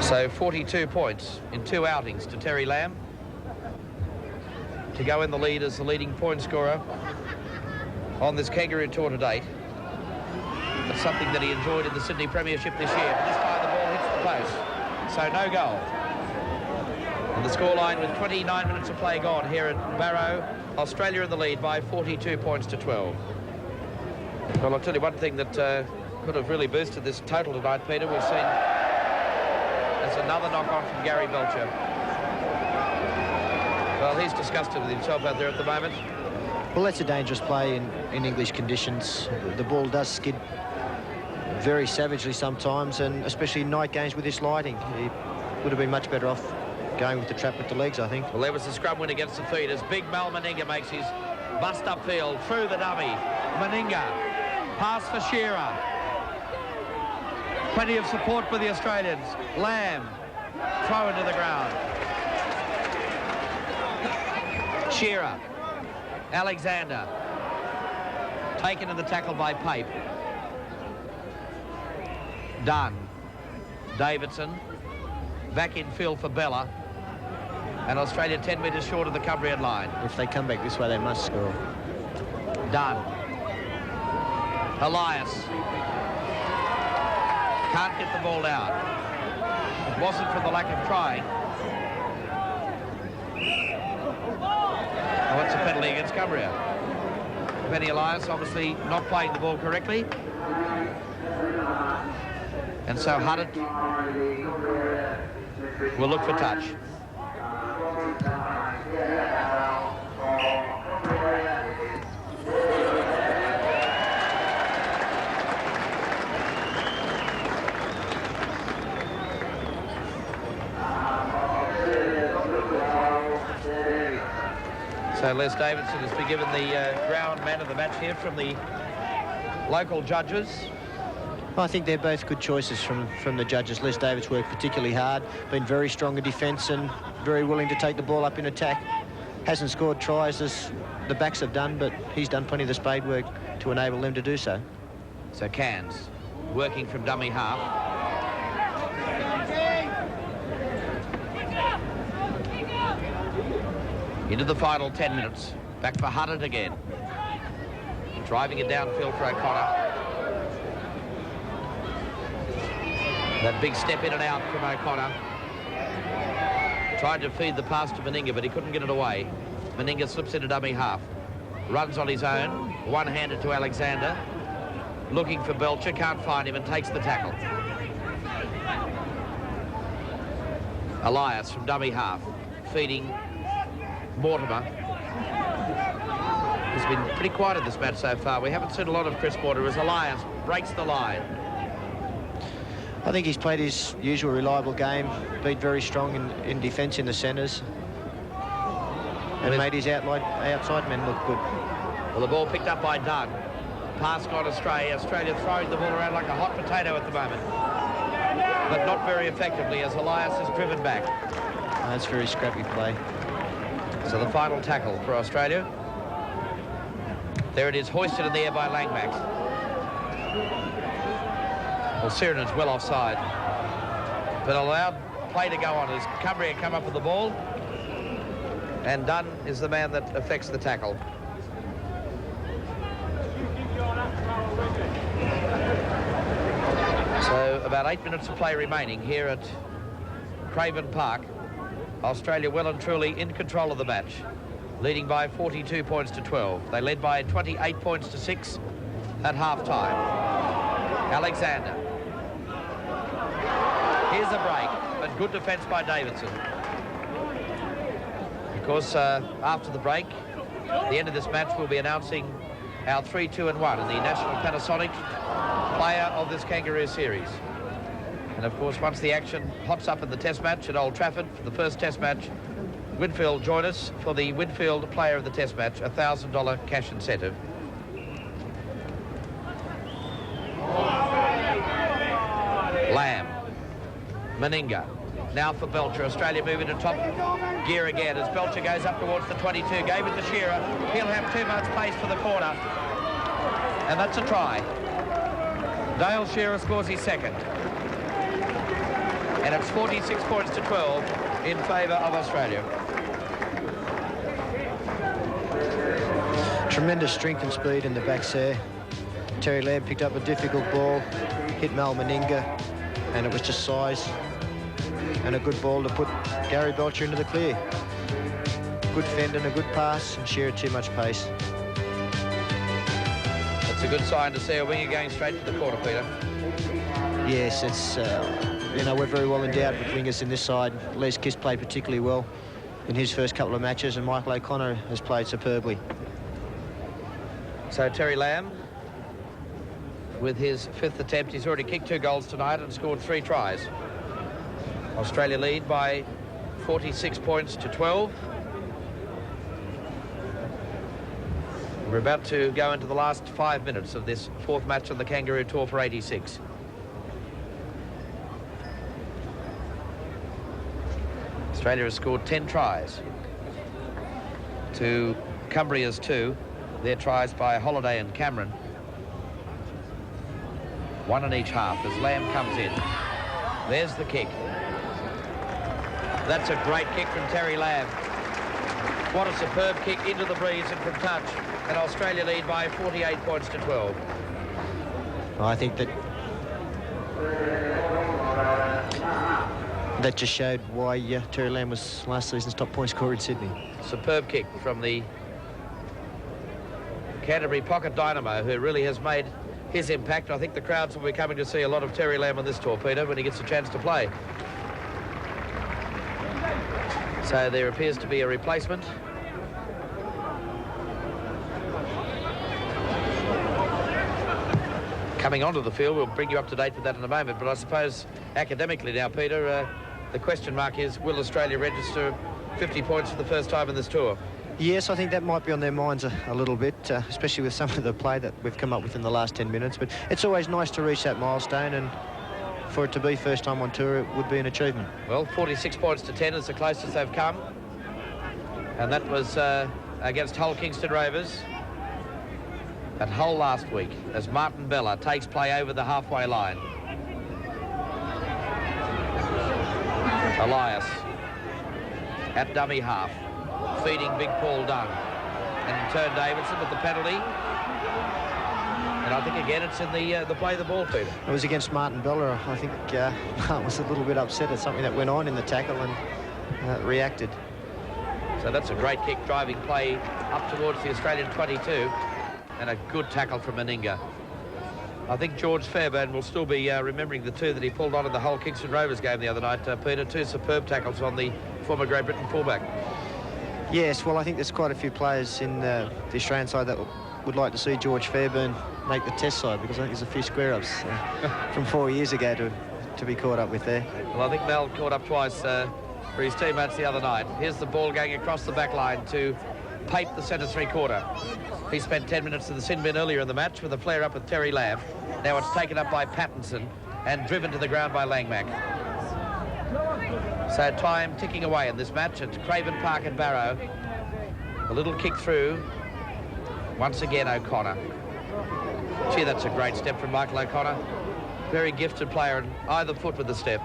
So 42 points in 2 outings to Terry Lamb to go in the lead as the leading point scorer on this Kangaroo tour to date. That's something that he enjoyed in the Sydney Premiership this year. But this time the ball hits the post, so no goal. And the scoreline with 29 minutes of play gone here at Barrow, Australia in the lead by 42 points to 12. Well, I'll tell you one thing that could have really boosted this total tonight, Peter. We've seen there's another knock-on from Gary Belcher. Well, he's disgusted with himself out there at the moment. Well, that's a dangerous play in English conditions. The ball does skid very savagely sometimes, and especially in night games with this lighting. He would have been much better off going with the trap with the legs, I think. Well, there was the scrum win against the feet as big Mal Meninga makes his bust upfield through the dummy. Meninga, pass for Shearer. Plenty of support for the Australians. Lamb, throw into the ground. Shearer, Alexander, taken in the tackle by Pape. Dunn, Davidson, back in field for Bella, and Australia 10 metres short of the Cumbrian line. If they come back this way, they must score. Dunn, Elias, can't get the ball out. It wasn't for the lack of trying. Oh, it's a penalty against Cumbria. Benny Elias obviously not playing the ball correctly. And so Huddart will look for touch. So Les Davidson has been given the ground man of the match here from the local judges. I think they're both good choices from the judges. Les David's worked particularly hard, been very strong in defence and very willing to take the ball up in attack. Hasn't scored tries as the backs have done, but he's done plenty of the spade work to enable them to do so. So Cairns working from dummy half. Into the final 10 minutes. Back for Huddart again. Driving it downfield for O'Connor. That big step in and out from O'Connor. Tried to feed the pass to Meninga, but he couldn't get it away. Meninga slips into dummy half. Runs on his own. One-handed to Alexander. Looking for Belcher. Can't find him and takes the tackle. Elias from dummy half. Feeding Mortimer. He's been pretty quiet in this match so far. We haven't seen a lot of Chris Mortimer as Elias breaks the line. I think he's played his usual reliable game, been very strong in defence in the centres, and made his outside men look good. Well, the ball picked up by Dunn. Pass gone astray. Australia throwing the ball around like a hot potato at the moment, but not very effectively as Elias is driven back. That's very scrappy play. So the final tackle for Australia. There it is, hoisted in the air by Langmack. Well, Sirenen's well offside, but allowed play to go on as Cumbria come up with the ball, and Dunn is the man that affects the tackle. So about 8 minutes of play remaining here at Craven Park. Australia well and truly in control of the match, leading by 42 points to 12. They led by 28 points to 6 at half-time. Alexander. Here's a break, but good defence by Davidson. Of course, after the break, the end of this match, we'll be announcing our 3-2-1 in the National Panasonic Player of this Kangaroo series. And of course, once the action hots up in the test match at Old Trafford for the first test match, Winfield join us for the Winfield Player of the Test match, $1,000 cash incentive. Lamb, Meninga, Now for Belcher. Australia moving to top gear again as Belcher goes up towards the 22. Gave it to Shearer. He'll have too much pace for the corner. And that's a try. Dale Shearer scores his second. And it's 46 points to 12 in favour of Australia. Tremendous strength and speed in the backs there. Terry Lamb picked up a difficult ball, hit Mal Meninga, and it was just size and a good ball to put Gary Belcher into the clear. Good fend and a good pass, and Shearer too much pace. It's a good sign to see a winger going straight to the corner, Peter. Yes, it's, you know, we're very well endowed with wingers in this side. Les Kiss played particularly well in his first couple of matches, and Michael O'Connor has played superbly. So Terry Lamb, with his 5th attempt, he's already kicked 2 goals tonight and scored 3 tries. Australia lead by 46 points to 12. We're about to go into the last 5 minutes of this 4th match on the Kangaroo Tour for 86. Australia has scored 10 tries to Cumbria's 2. Their tries by Holliday and Cameron. 1 in each half as Lamb comes in. There's the kick. That's a great kick from Terry Lamb. What a superb kick into the breeze and from touch. And Australia lead by 48 points to 12. I think that just showed why Terry Lamb was last season's top point scorer in Sydney. Superb kick from the Canterbury Pocket Dynamo, who really has made his impact. I think the crowds will be coming to see a lot of Terry Lamb on this tour, Peter, when he gets a chance to play. So there appears to be a replacement. Coming onto the field, we'll bring you up to date with that in a moment, but I suppose academically now, Peter, the question mark is, will Australia register 50 points for the first time in this tour? Yes, I think that might be on their minds a little bit, especially with some of the play that we've come up with in the last 10 minutes. But it's always nice to reach that milestone, and for it to be first time on tour, it would be an achievement. Well, 46 points to 10 is the closest they've come. And that was against Hull Kingston Rovers at Hull last week, as Martin Bella takes play over the halfway line. Elias at dummy half, feeding big Paul Dunn, and turn Davidson with the penalty. And I think again it's in the play the ball, Peter. It was against Martin Bella. I think Martin was a little bit upset at something that went on in the tackle and reacted. So that's a great kick, driving play up towards the Australian 22, and a good tackle from Meninga. I think George Fairbairn will still be remembering the 2 that he pulled on in the Hull Kingston Rovers game the other night, Peter. 2 superb tackles on the former Great Britain fullback. Yes, well, I think there's quite a few players in the Australian side that would like to see George Fairbairn make the test side, because I think there's a few square-ups from 4 years ago to be caught up with there. Well, I think Mel caught up twice for his teammates the other night. Here's the ball going across the back line to Pape, the centre three-quarter. He spent 10 minutes in the sin bin earlier in the match with a flare-up with Terry Lamb. Now it's taken up by Pattison and driven to the ground by Langmack. So time ticking away in this match at Craven Park and Barrow. A little kick through. Once again, O'Connor. Gee, that's a great step from Michael O'Connor. Very gifted player on either foot with the step.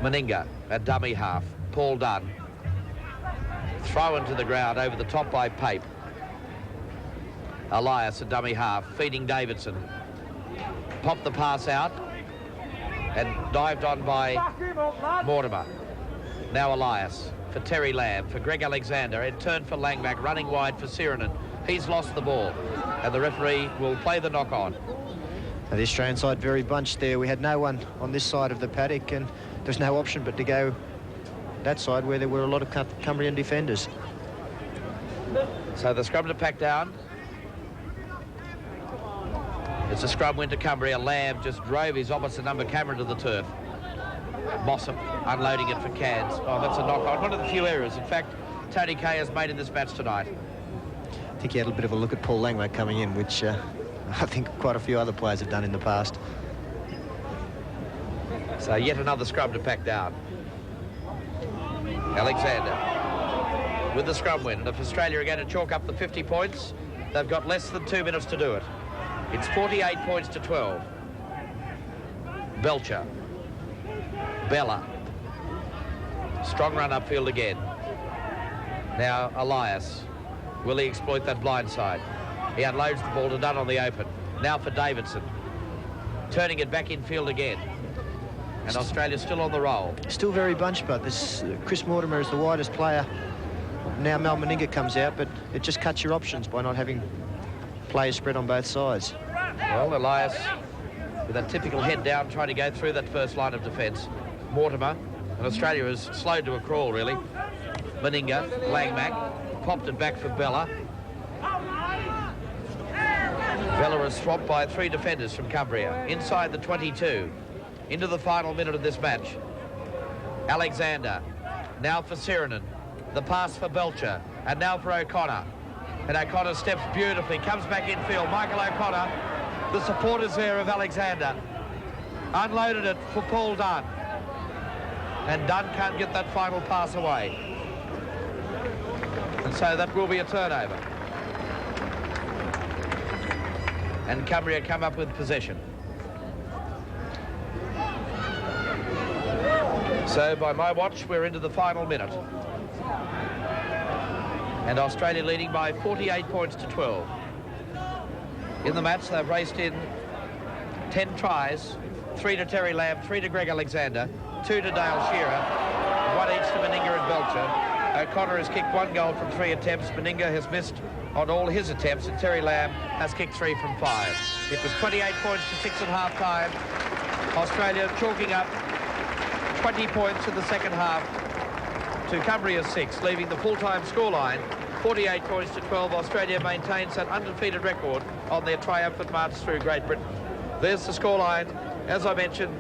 Meninga at dummy half. Paul Dunn. Throw into the ground over the top by Pape. Elias at dummy half, feeding Davidson. Popped the pass out and dived on by Mortimer. Now Elias for Terry Lamb, for Greg Alexander, and turn for Langmack, running wide for Sirinen. He's lost the ball, and the referee will play the knock-on. Now, the Australian side very bunched there. We had no one on this side of the paddock, and there's no option but to go that side where there were a lot of Cumbrian defenders. So the scrum to pack down. It's a scrum win to Cumbria. Lamb just drove his opposite number Cameron to the turf. Mossop unloading it for Cairns. Oh, that's a knock-on. One of the few errors, in fact, Tony Kay has made in this match tonight. I think he had a bit of a look at Paul Langmack coming in, which I think quite a few other players have done in the past. So yet another scrum to pack down. Alexander with the scrum win. And if Australia are going to chalk up the 50 points, they've got less than 2 minutes to do it. It's 48 points to 12. Belcher. Bella. Strong run upfield again. Now Elias. Will he exploit that blind side? He unloads the ball to Dunn on the open. Now for Davidson. Turning it back infield again. And Australia still on the roll. Still very bunched, but this Chris Mortimer is the widest player. Now Mal Meninga comes out, but it just cuts your options by not having players spread on both sides. Well, Elias with that typical head down trying to go through that first line of defence. Mortimer, and Australia is slowed to a crawl really. Meninga, Langmack, popped it back for Bella. Bella is swamped by 3 defenders from Cumbria. Inside the 22. Into the final minute of this match. Alexander. Now for Sirenen. The pass for Belcher. And now for O'Connor. And O'Connor steps beautifully. Comes back infield. Michael O'Connor. The supporters there of Alexander. Unloaded it for Paul Dunn. And Dunn can't get that final pass away. And so that will be a turnover. And Cumbria come up with possession. So by my watch, we're into the final minute. And Australia leading by 48 points to 12. In the match, they've raced in 10 tries, 3 to Terry Lamb, 3 to Greg Alexander, 2 to Dale Shearer, 1 each to Meninga and Belcher. O'Connor has kicked 1 goal from 3 attempts. Meninga has missed on all his attempts, and Terry Lamb has kicked 3 from 5. It was 28 points to 6 at half time. Australia chalking up 20 points in the second half to Cumbria's 6, leaving the full-time scoreline 48 points to 12. Australia maintains that undefeated record on their triumphant march through Great Britain. There's the scoreline, as I mentioned.